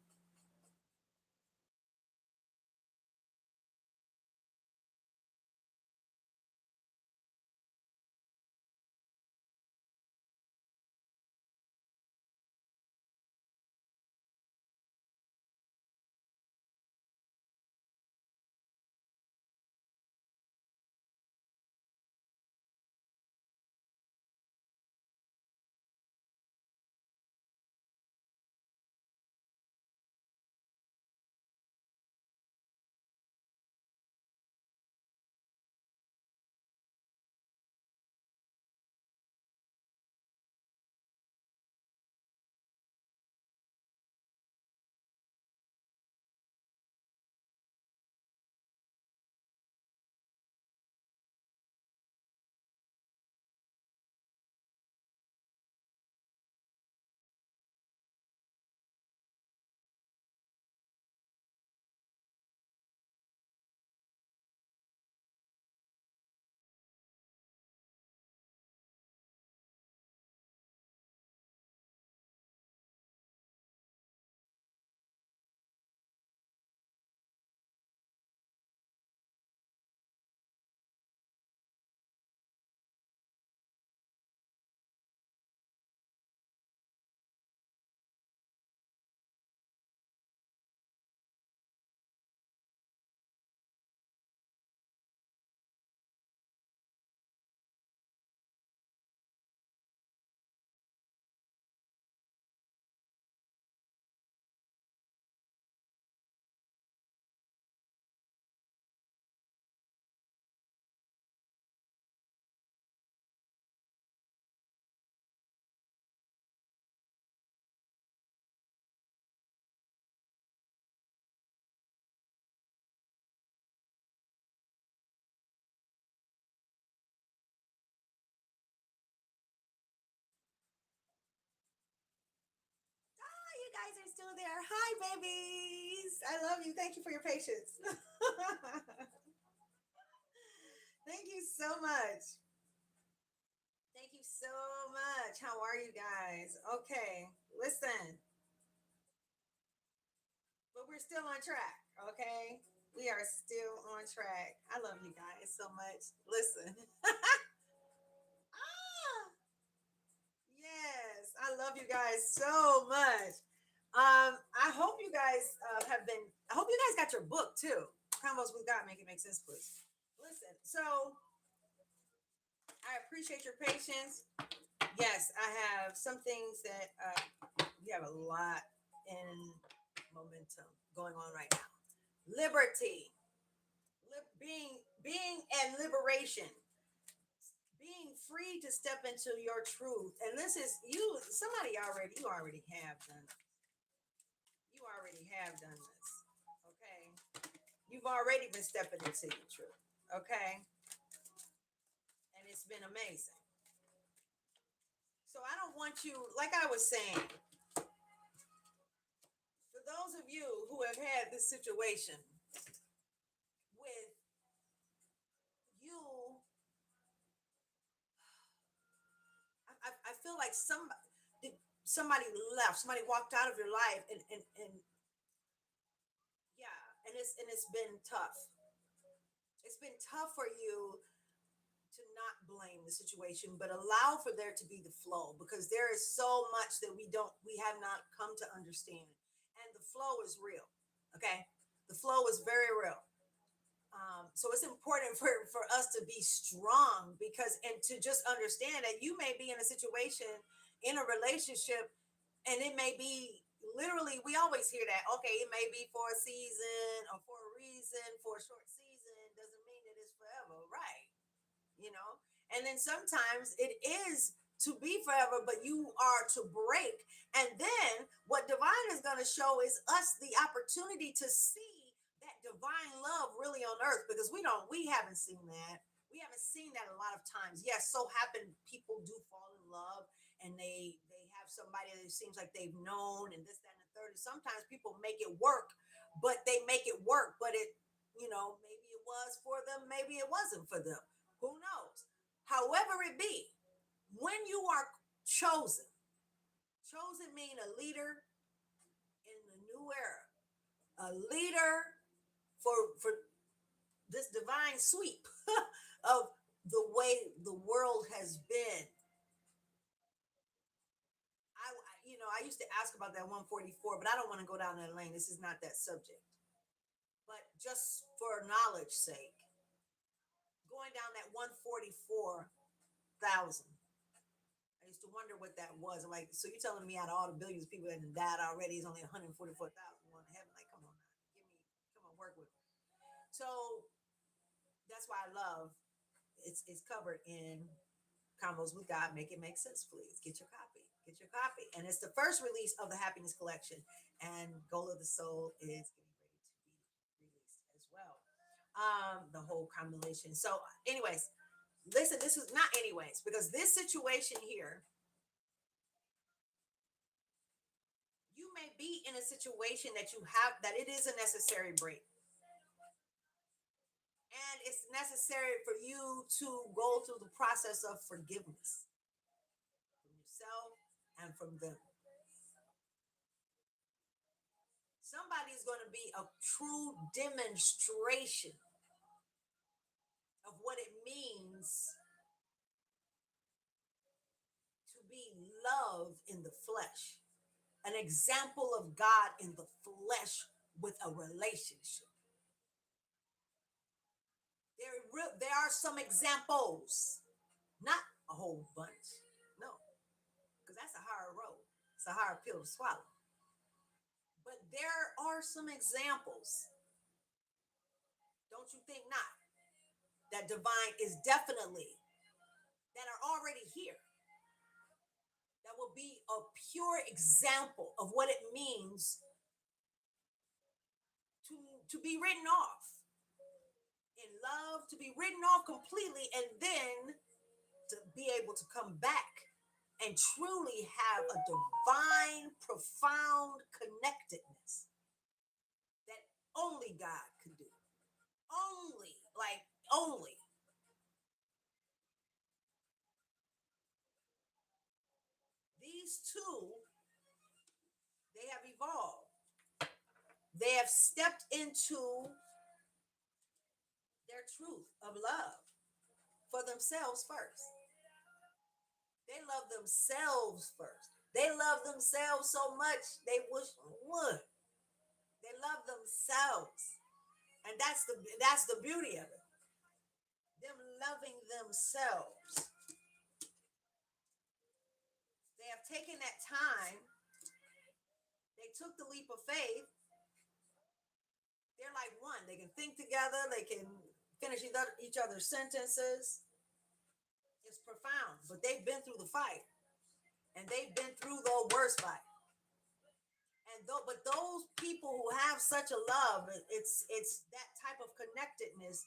You guys are still there. Hi, babies. I love you. Thank you for your patience. Thank you so much. Thank you so much. How are you guys? Okay, listen, but we're still on track. Okay, we are still on track. I love you guys so much. Listen, ah, yes, I love you guys so much. I hope you guys have been. I hope you guys got your book too. Combos with God, make it make sense, please. Listen, so I appreciate your patience. Yes, I have some things that we have a lot in momentum going on right now. Liberty, being and liberation, being free to step into your truth. And this is you. Somebody already. You already have done. You already have done this. Okay. You've already been stepping into your truth. Okay. And it's been amazing. So I don't want you, like I was saying, for those of you who have had this situation with you, I feel like somebody left, somebody walked out of your life, and yeah, and it's been tough. It's been tough for you to not blame the situation, but allow for there to be the flow because there is so much that we have not come to understand, and the flow is real. Okay, the flow is very real. So it's important for us to be strong because and to just understand that you may be in a situation in a relationship and it may be literally we always hear that okay it may be for a season or for a reason for a short season doesn't mean it is forever, right? You know, and then sometimes it is to be forever but you are to break, and then what divine is going to show is us the opportunity to see that divine love really on earth because we haven't seen that. We haven't seen that a lot of times. Yes, so happen people do fall in love and they have somebody that seems like they've known and this that and the third, and sometimes people make it work, but they make it work but it, you know, maybe it was for them, maybe it wasn't for them, who knows? However it be, when you are chosen. Chosen mean a leader in the new era, a leader for this divine sweep of the way the world has been. I used to ask about that 144, but I don't want to go down that lane. This is not that subject. But just for knowledge sake, going down that 144,000. I used to wonder what that was. I'm like, so you're telling me out of all the billions of people that have died already, it's only 144,000 going to heaven? Like, come on now, come on, work with me. So that's why I love it's covered in Combos with God. Make it make sense, please. Get your copy. Get your copy. And it's the first release of the Happiness Collection. And Goal of the Soul is getting ready to be released as well. The whole combination. So, anyways, listen, this is not anyways, because this situation here, you may be in a situation that you have that it is a necessary break. And it's necessary for you to go through the process of forgiveness from yourself and from them. Somebody is going to be a true demonstration of what it means to be love in the flesh, an example of God in the flesh with a relationship. There are some examples, not a whole bunch, no, because that's a hard road. It's a hard pill to swallow. But there are some examples, don't you think not, that divine is definitely, that are already here, that will be a pure example of what it means to, to be written off in love, to be written off completely, and then to be able to come back and truly have a divine, profound connectedness that only God could do. Only, like, only. These two, they have evolved. They have stepped into their truth of love for themselves first. They love themselves first. They love themselves so much they wish would. They love themselves. And that's the beauty of it. Them loving themselves. They have taken that time. They took the leap of faith. They're like one. They can think together. They can finish each other's sentences. It's profound. But they've been through the fight. And they've been through the worst fight. But those people who have such a love, it's that type of connectedness.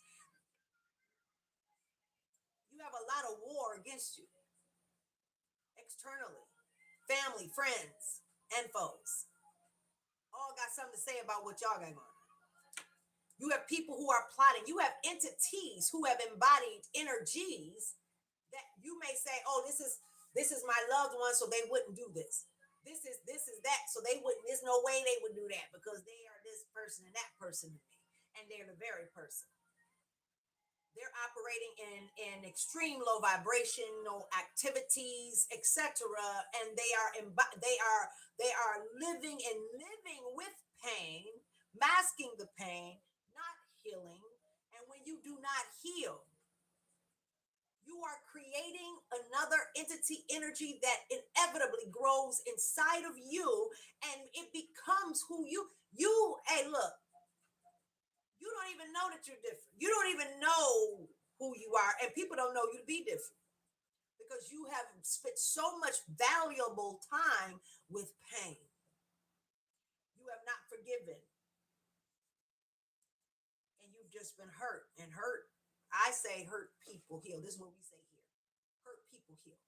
You have a lot of war against you externally, family, friends, and foes. All got something to say about what y'all got going on. You have people who are plotting. You have entities who have embodied energies that you may say, "Oh, this is my loved one, so they wouldn't do this. This is that, so they wouldn't. There's no way they would do that because they are this person and that person to me, and they're the very person." They're operating in extreme low vibrational activities, etc., and they are living with pain, masking the pain, not healing. And when you do not heal, you are creating another entity energy that inevitably grows inside of you, and it becomes who you. Hey, look, you don't even know that you're different. You don't even know who you are, and people don't know you to be different because you have spent so much valuable time with pain. You have not forgiven, and you've just been hurt and hurt. I say hurt people heal. This is what we say here. Hurt people heal.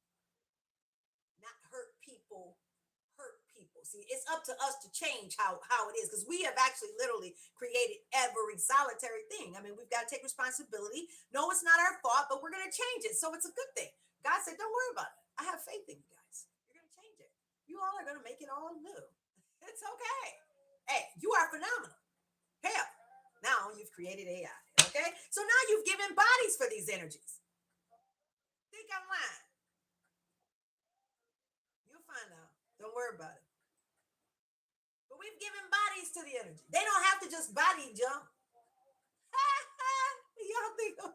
Not hurt people hurt people. See, it's up to us to change how it is because we have actually literally created every solitary thing. I mean, we've got to take responsibility. No, it's not our fault, but we're going to change it. So it's a good thing. God said, don't worry about it. I have faith in you guys. You all are going to make it all new. It's okay. Hey, you are phenomenal. Hell, now you've created AI. Okay, so now you've given bodies for these energies. Think I'm lying? You'll find out. Don't worry about it. But we've given bodies to the energy. They don't have to just body jump. Y'all think, oh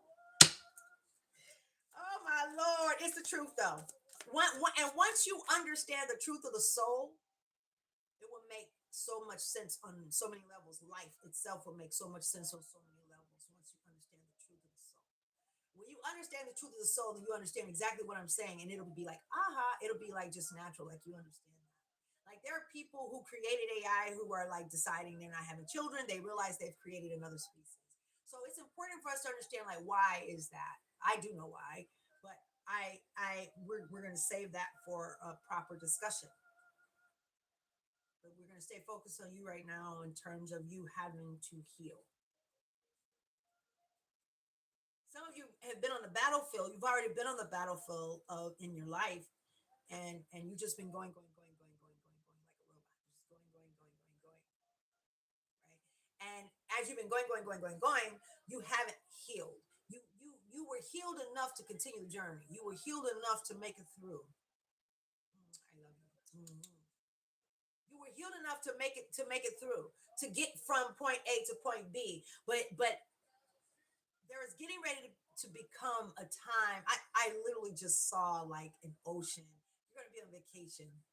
my Lord, it's the truth though. And once you understand the truth of the soul, it will make so much sense on so many levels. Life itself will make so much sense on so many levels once you understand the truth of the soul. When you understand the truth of the soul, then you understand exactly what I'm saying, and it'll be like, aha, it'll be like just natural, like you understand that. Like there are people who created AI who are like deciding they're not having children. They realize they've created another species. So it's important for us to understand like why is that? I do know why, but we're gonna save that for a proper discussion. But we're gonna stay focused on you right now in terms of you having to heal. Some of you have been on the battlefield. You've already been on the battlefield of in your life, and you've just been going, like a robot, just going, right? And as you've been going, you haven't healed. You were healed enough to continue the journey. You were healed enough to make it through. I love you. Mhm. You were healed enough to make it through to get from point A to point B. But there is getting ready to become a time. I literally just saw like an ocean. You're gonna be on vacation.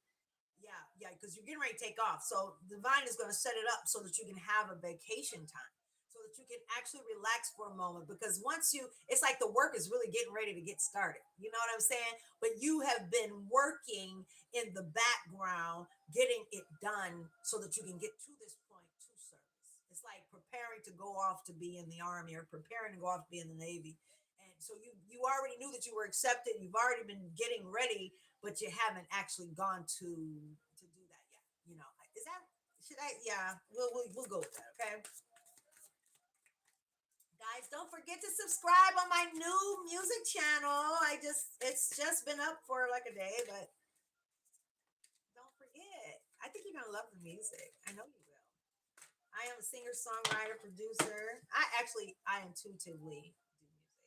Yeah, because you're getting ready to take off. So divine is gonna set it up so that you can have a vacation time. So that you can actually relax for a moment. Because once you it's like the work is really getting ready to get started. You know what I'm saying? But you have been working in the background, getting it done so that you can get to this point to service. It's like preparing to go off to be in the army or preparing to go off to be in the navy. And so you already knew that you were accepted. You've already been getting ready, but you haven't actually gone to do that yet. You know, is that should I? Yeah, we'll go with that. Okay, guys, don't forget to subscribe on my new music channel. It's just been up for like a day, but don't forget. I think you're gonna love the music. I know you will. I am a singer, songwriter, producer. I intuitively do music.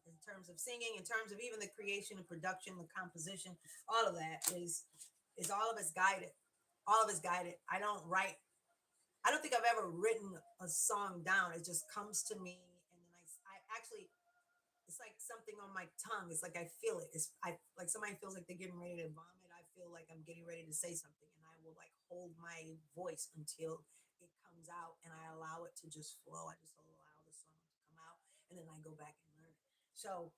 In terms of singing, in terms of even the creation and production, the composition, all of that is all of us guided. All of us guided. I don't write. I don't think I've ever written a song down. It just comes to me, and then I actually it's like something on my tongue. It's like I feel it. It's I like somebody feels like they're getting ready to vomit. I feel like I'm getting ready to say something, and I will like hold my voice until it comes out, and I allow it to just flow. I just allow the song to come out, and then I go back and learn it. So,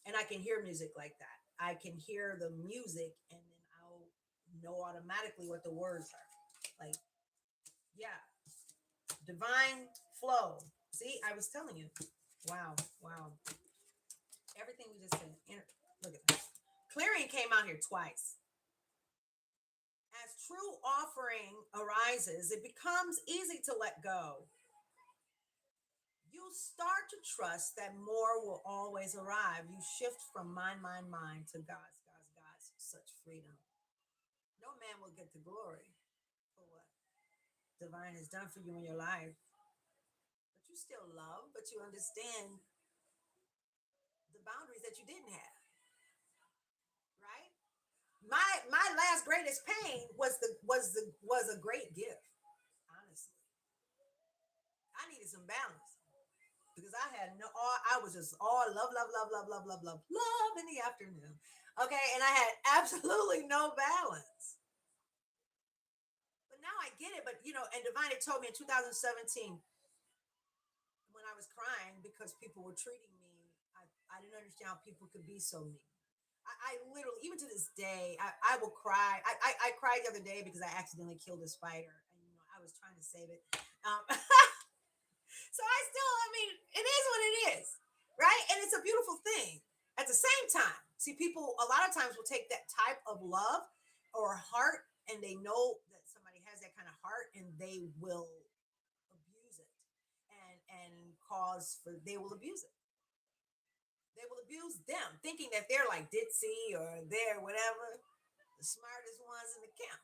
and I can hear music like that. I can hear the music, and then I'll know automatically what the words are. Like, yeah, divine flow. See, I was telling you. Wow, wow. Everything we just said. Look at that. Clearing came out here twice. As true offering arises, it becomes easy to let go. You start to trust that more will always arrive. You shift from mind to God's, such freedom. No man will get the glory for what divine has done for you in your life. But you still love, but you understand the boundaries that you didn't have, right? My last greatest pain was a great gift. Honestly, I needed some balance because I had no. All, I was just all love in the afternoon. Okay, and I had absolutely no balance. But now I get it. But you know, and Divine had told me in 2017 when I was crying because people were treating me. I didn't understand how people could be so mean. I literally, even to this day, I will cry. I cried the other day because I accidentally killed a spider, and you know I was trying to save it. So I mean, it is what it is, right? And it's a beautiful thing. At the same time, see, people a lot of times will take that type of love or heart, and they know that somebody has that kind of heart, and they will abuse it, and cause for they will abuse it. They will abuse them, thinking that they're like ditzy or they're whatever. the smartest ones in the camp.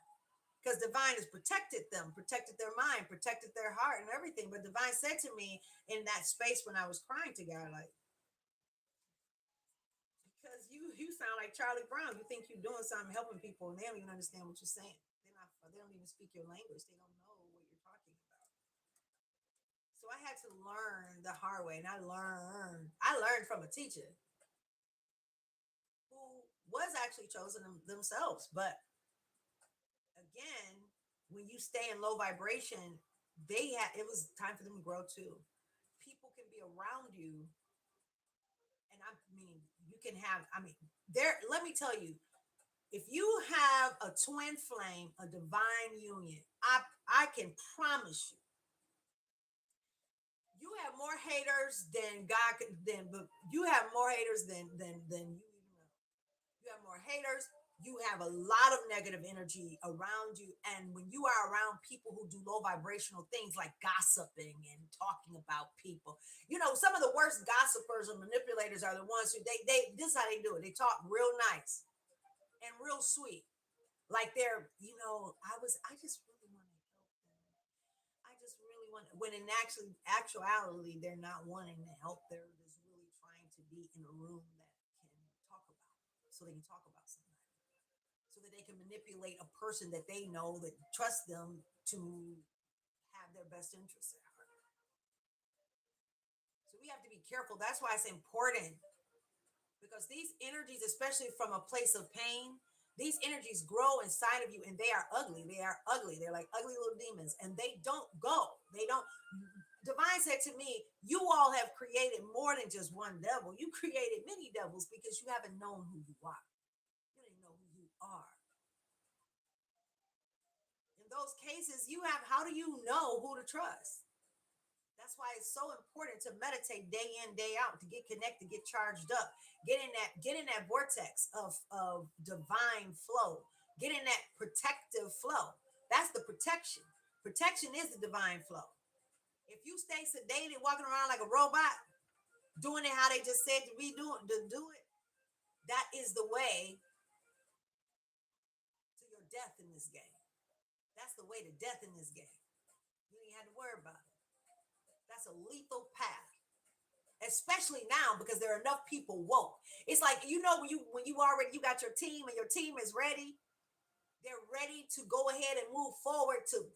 Because divine has protected them, protected their mind, protected their heart and everything. But divine said to me in that space when I was crying to God, like, because you sound like Charlie Brown. You think you're doing something helping people and they don't even understand what you're saying. They don't even speak your language. They don't know what you're talking about. So I had to learn the hard way. And I learned from a teacher who was actually chosen themselves. But again, when you stay in low vibration, it was time for them to grow too. People can be around you, and I mean, you can have. I mean, there. Let me tell you, if you have a twin flame, a divine union, I can promise you have more haters than God than but you have more haters than you even know. You have more haters. You have a lot of negative energy around you. And when you are around people who do low vibrational things like gossiping and talking about people, some of the worst gossipers and manipulators are the ones who this is how they do it. They talk real nice and real sweet. Like I just really want to help them. I just really want when in actuality they're not wanting to help. They're just really trying to be in a room that can talk about so they can talk about somebody so that they can manipulate a person that they know that trust them to have their best interests at heart. So we have to be careful. That's why it's important because these energies, especially from a place of pain, these energies grow inside of you and they are ugly. They are ugly. They're like ugly little demons and they don't go. They don't. Divine said to me, you all have created more than just one devil. You created many devils because you haven't known who you are. You didn't know who you are. In those cases, how do you know who to trust? That's why it's so important to meditate day in, day out, to get connected, get charged up, get in that vortex of divine flow, get in that protective flow. That's the protection. Protection is the divine flow. If you stay sedated, walking around like a robot, doing it how they just said to do it, that is the way to your death in this game. That's the way to death in this game. You ain't had to worry about it. That's a lethal path, especially now because there are enough people woke. It's like when you got your team and your team is ready. They're ready to go ahead and move forward to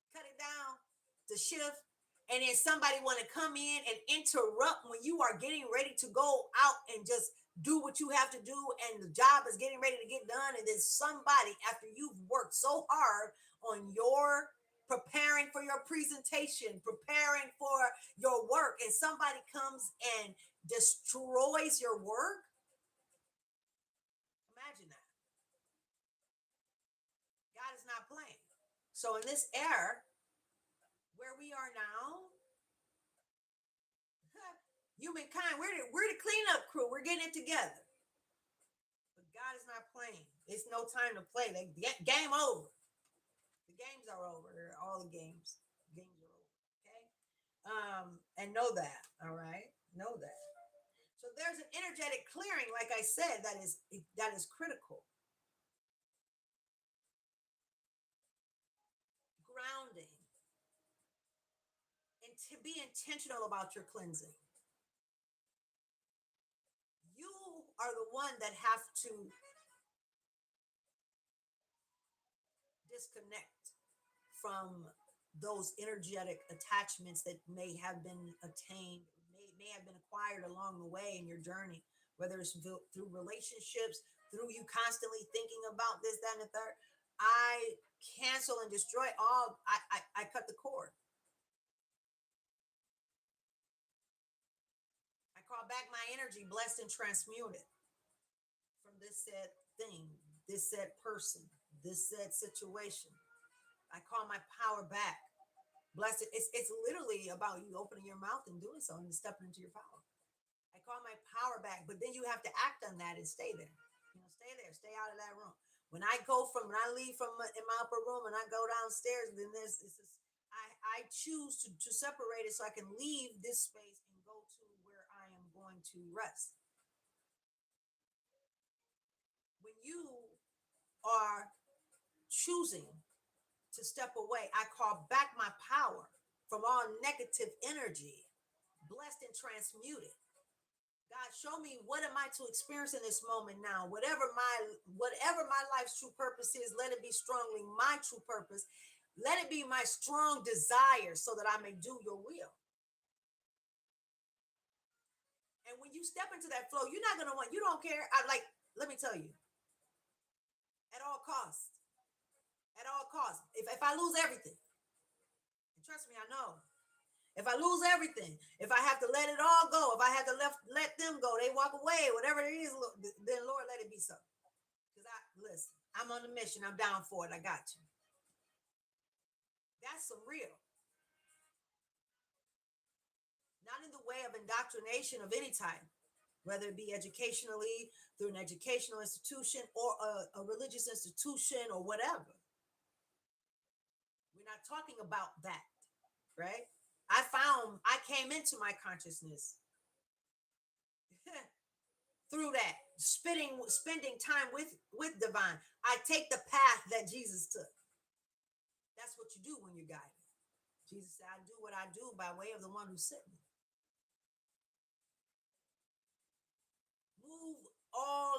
cut it down, to shift, and then somebody want to come in and interrupt when you are getting ready to go out and just do what you have to do, and the job is getting ready to get done, and then somebody after you've worked so hard on your preparing for your presentation, preparing for your work, and somebody comes and destroys your work. Imagine that. God is not playing. So in this era where we are now, humankind, we're the cleanup crew. We're getting it together. But God is not playing. It's no time to play. Game over. The games are over. All the games are over. Okay. And know that. All right. Know that. So there's an energetic clearing, like I said, that is critical. Grounding and to be intentional about your cleansing. You are the one that have to disconnect from those energetic attachments that may have been attained, may have been acquired along the way in your journey, whether it's through relationships, through you constantly thinking about this, that, and the third. I cancel and destroy all. I cut the cord. I call back my energy, blessed and transmuted from this said thing, this said person, this said situation. I call my power back. Blessed. It's literally about you opening your mouth and doing so and stepping into your power. I call my power back, but then you have to act on that and stay there. Stay there. Stay out of that room. When I leave from in my upper room and I go downstairs, then I choose to separate it so I can leave this space and go to where I am going to rest. When you are choosing to step away. I call back my power from all negative energy, blessed and transmuted. God, show me what am I to experience in this moment now. Whatever my life's true purpose is, let it be strongly my true purpose. Let it be my strong desire so that I may do your will. And when you step into that flow, you're not gonna want, you don't care. Let me tell you, at all costs, at all costs. If I lose everything, and trust me, I know. If I lose everything, if I have to let it all go, if I have to let them go, they walk away, whatever it is, then Lord, let it be so. Because listen, I'm on the mission. I'm down for it. I got you. That's some real. Not in the way of indoctrination of any type, whether it be educationally, through an educational institution or a religious institution or whatever. We're not talking about that, right? I came into my consciousness through that, spending time with divine. I take the path that Jesus took. That's what you do when you're guided. Jesus said, I do what I do by way of the one who sent me. Move all,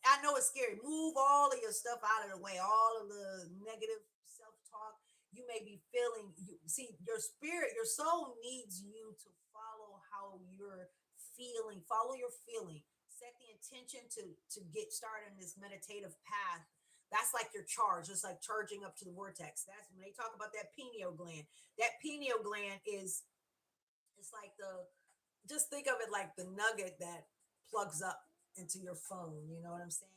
I know it's scary. Move all of your stuff out of the way, all of the negative self-talk you may be feeling. You see, your spirit, your soul needs you to follow how you're feeling. Follow your feeling. Set the intention to get started in this meditative path. That's like your charge, just like charging up to the vortex. That's when they talk about that pineal gland. That pineal gland is, it's like just think of it like the nugget that plugs up into your phone. You know what I'm saying?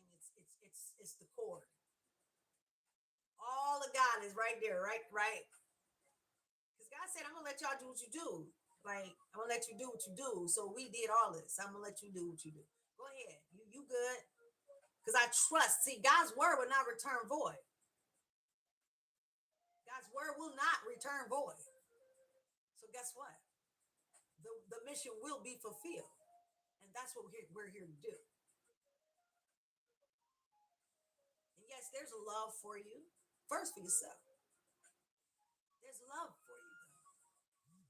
It's the cord. All of God is right there, right, right. Because God said, I'm gonna let y'all do what you do. Like, I'm gonna let you do what you do. So we did all this. I'm gonna let you do what you do. Go ahead. You good. Because I trust. See, God's word will not return void. God's word will not return void. So guess what? The mission will be fulfilled. And that's what we're here to do. And yes, there's a love for you. First for yourself. There's love for you, though. Yeah.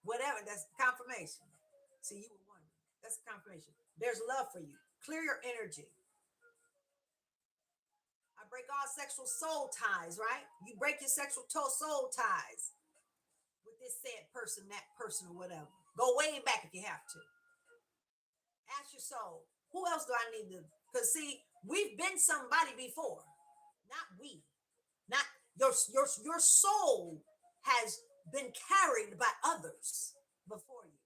Whatever, that's confirmation. See, you were wondering. That's confirmation. There's love for you. Clear your energy. I break all sexual soul ties, right? You break your sexual soul ties with this said person, that person, or whatever. Go way back if you have to. Ask your soul, who else do I need to? Because see, we've been somebody before. Not we. Not your soul has been carried by others before you.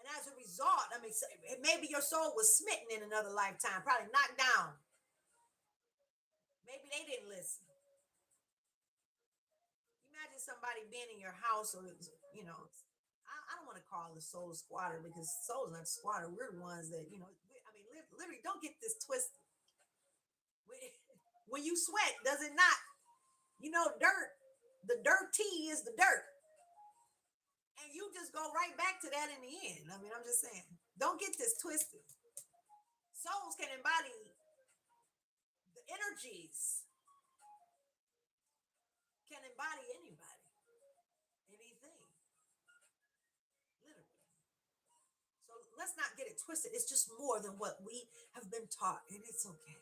And as a result, I mean, maybe your soul was smitten in another lifetime, probably knocked down. Maybe they didn't listen. Imagine somebody being in your house, or I don't want to call the soul squatter because soul's not squatter. We're the ones that I mean, literally, don't get this twisted. When you sweat, does it not? Dirt. The dirt tea is the dirt, and you just go right back to that in the end. I mean, I'm just saying, don't get this twisted. Souls can embody the energies, can embody anybody, anything, literally. So let's not get it twisted. It's just more than what we have been taught, and it's okay.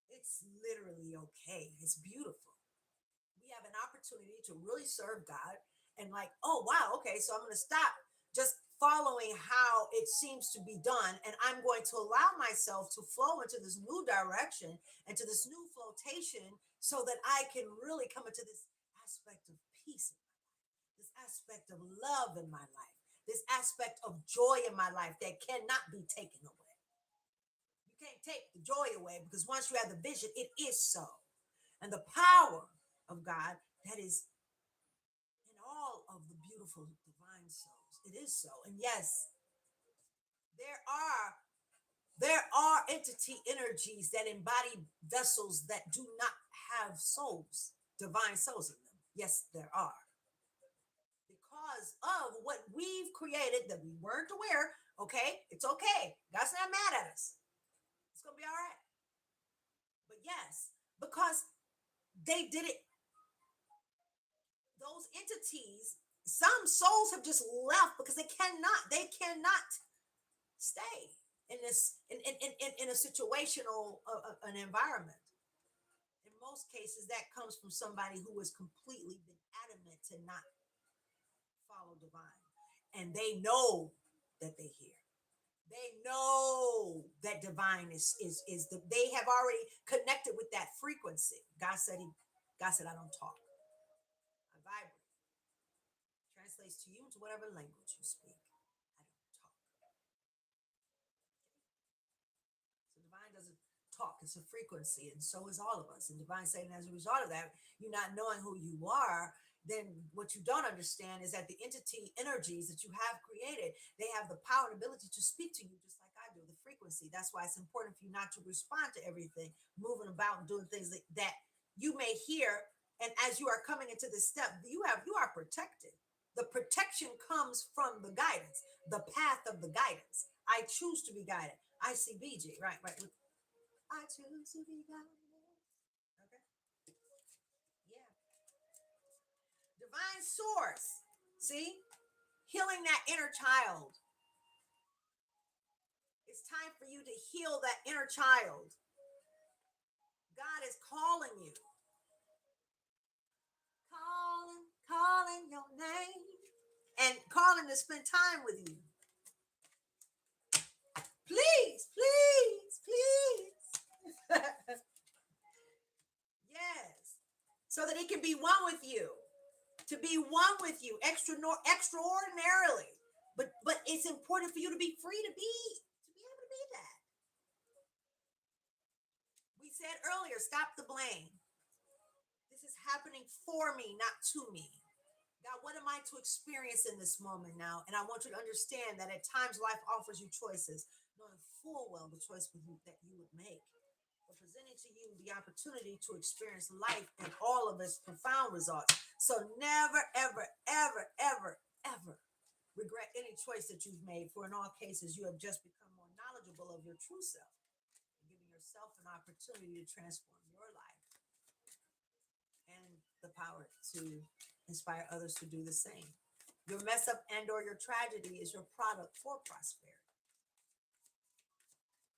It's literally okay. It's beautiful. We have an opportunity to really serve God and, like, oh wow, okay, so I'm going to stop just following how it seems to be done, and I'm going to allow myself to flow into this new direction and to this new flotation so that I can really come into this aspect of peace, this aspect of love in my life, this aspect of joy in my life that cannot be taken away. You can't take the joy away, because once you have the vision, it is so. And the power of God that is in all of the beautiful divine souls, it is so. And yes, there are entity energies that embody vessels that do not have souls, divine souls in them. Yes, there are. Because of what we've created that we weren't aware. Okay, it's okay. God's not mad at us. They did it. Those entities, some souls have just left because they cannot stay in this in a situational an environment. In most cases, that comes from somebody who has completely been adamant to not follow divine, and they know that they hear. They know that divine is the. They have already connected with that frequency. God said, I don't talk. I vibrate. Translates to you into whatever language you speak. I don't talk. So divine doesn't talk, it's a frequency, and so is all of us. And divine saying, as a result of that, you not knowing who you are, then what you don't understand is that the entity energies that you have created, they have the power and ability to speak to you just like I do, the frequency. That's why it's important for you not to respond to everything, moving about and doing things that you may hear. And as you are coming into this step, you are protected. The protection comes from the guidance, the path of the guidance. I choose to be guided. ICBG, right, right. I choose to be guided. Okay, yeah. Divine source. See, healing that inner child. It's time for you to heal that inner child. God is calling you, calling your name, and calling to spend time with you. Please, please, please. Yes. So that it can be one with you. To be one with you extraordinarily. But it's important for you to be free to be able to be that. We said earlier, stop the blame. This is happening for me, not to me. God, what am I to experience in this moment now? And I want you to understand that at times life offers you choices, knowing full well the choice that you would make. But presenting to you the opportunity to experience life and all of its profound results. So never, ever, ever, ever, ever regret any choice that you've made, for in all cases, you have just become more knowledgeable of your true self, giving yourself an opportunity to transform your life and the power to inspire others to do the same. Your mess up and or your tragedy is your product for prosperity.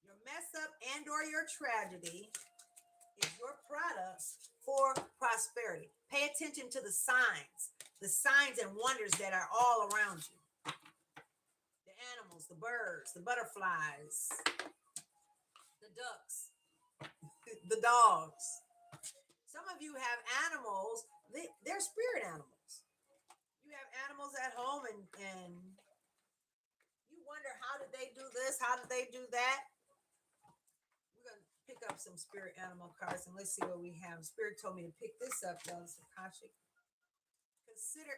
Your mess up and or your tragedy is your product for prosperity. Pay attention to the signs and wonders that are all around you. The animals, the birds, the butterflies, the ducks, the dogs. Some of you have animals, they're spirit animals. You have animals at home and you wonder, how did they do this? How did they do that? We're going to pick up some spirit animal cards and let's see what we have. Spirit told me to pick this up, though. Sakashik. Consider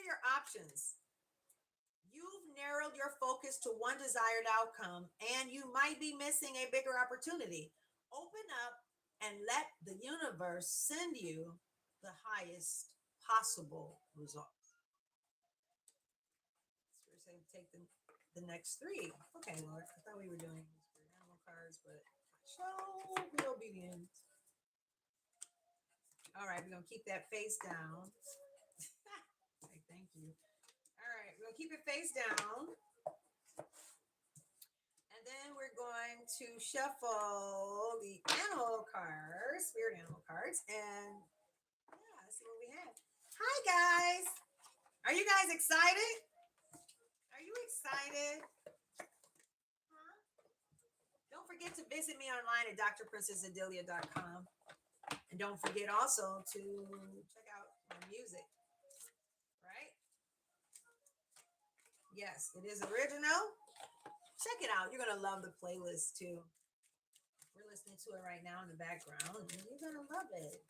your options. You've narrowed your focus to one desired outcome, and you might be missing a bigger opportunity. Open up and let the universe send you the highest possible results. Spirit saying take the next three. Okay, Lord. I thought we were doing spirit animal cards, but show be obedient. All right, we're gonna keep that face down. Okay, thank you. All right, we'll keep it face down. And then we're going to shuffle the animal cards, spirit animal cards, and yeah, let's see what we have. Hi, guys. Are you guys excited? Are you excited? Huh? Don't forget to visit me online at drprincess-Odilia.com. And don't forget also to check out my music, right? Yes, it is original. Check it out. You're going to love the playlist too. We're listening to it right now in the background, and you're going to love it.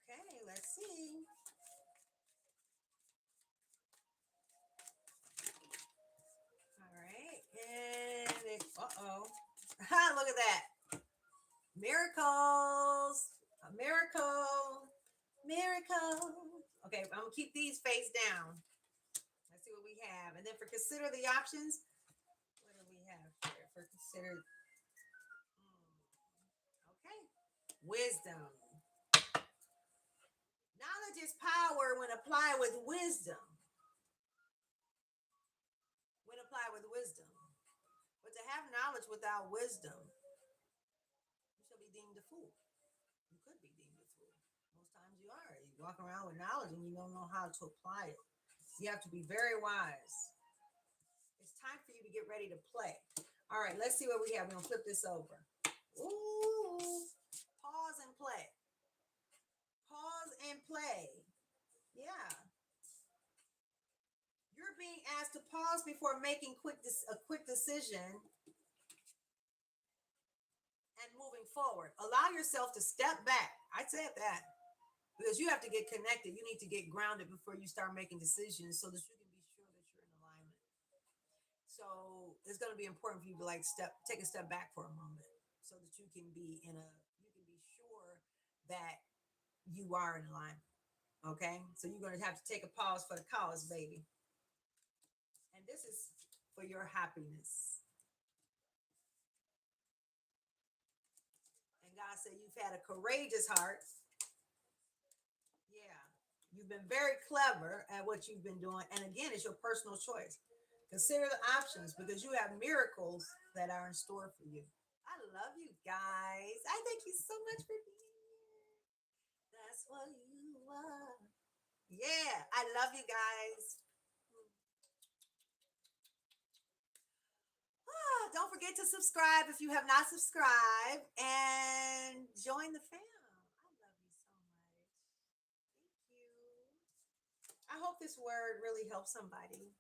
Okay, let's see. All right, and uh-oh. Look at that. Miracles. A miracle. Miracle. Okay, I'm going to keep these face down. Let's Let's see what we have. And then for consider the options, what do we have here? For consider, okay, wisdom. Knowledge is power when applied with wisdom. When applied with wisdom. But to have knowledge without wisdom, you shall be deemed a fool. You could be deemed a fool. Most times you are. You walk around with knowledge and you don't know how to apply it. You have to be very wise. It's time for you to get ready to play. All right, let's see what we have. We're going to flip this over. Ooh. Pause and play. Pause and play. Yeah. You're being asked to pause before making a quick decision and moving forward. Allow yourself to step back. I said that because you have to get connected. You need to get grounded before you start making decisions so that you can be sure that you're in alignment. So it's going to be important for you to take a step back for a moment so that you can be sure that you are in alignment. Okay? So you're going to have to take a pause for the cause, baby. And this is for your happiness. And God said you've had a courageous heart. Yeah. You've been very clever at what you've been doing. And again, it's your personal choice. Consider the options because you have miracles that are in store for you. I love you guys. I thank you so much for being here. That's what you are. Yeah, I love you guys. Don't forget to subscribe if you have not subscribed and join the fam. I love you so much. Thank you. I hope this word really helps somebody.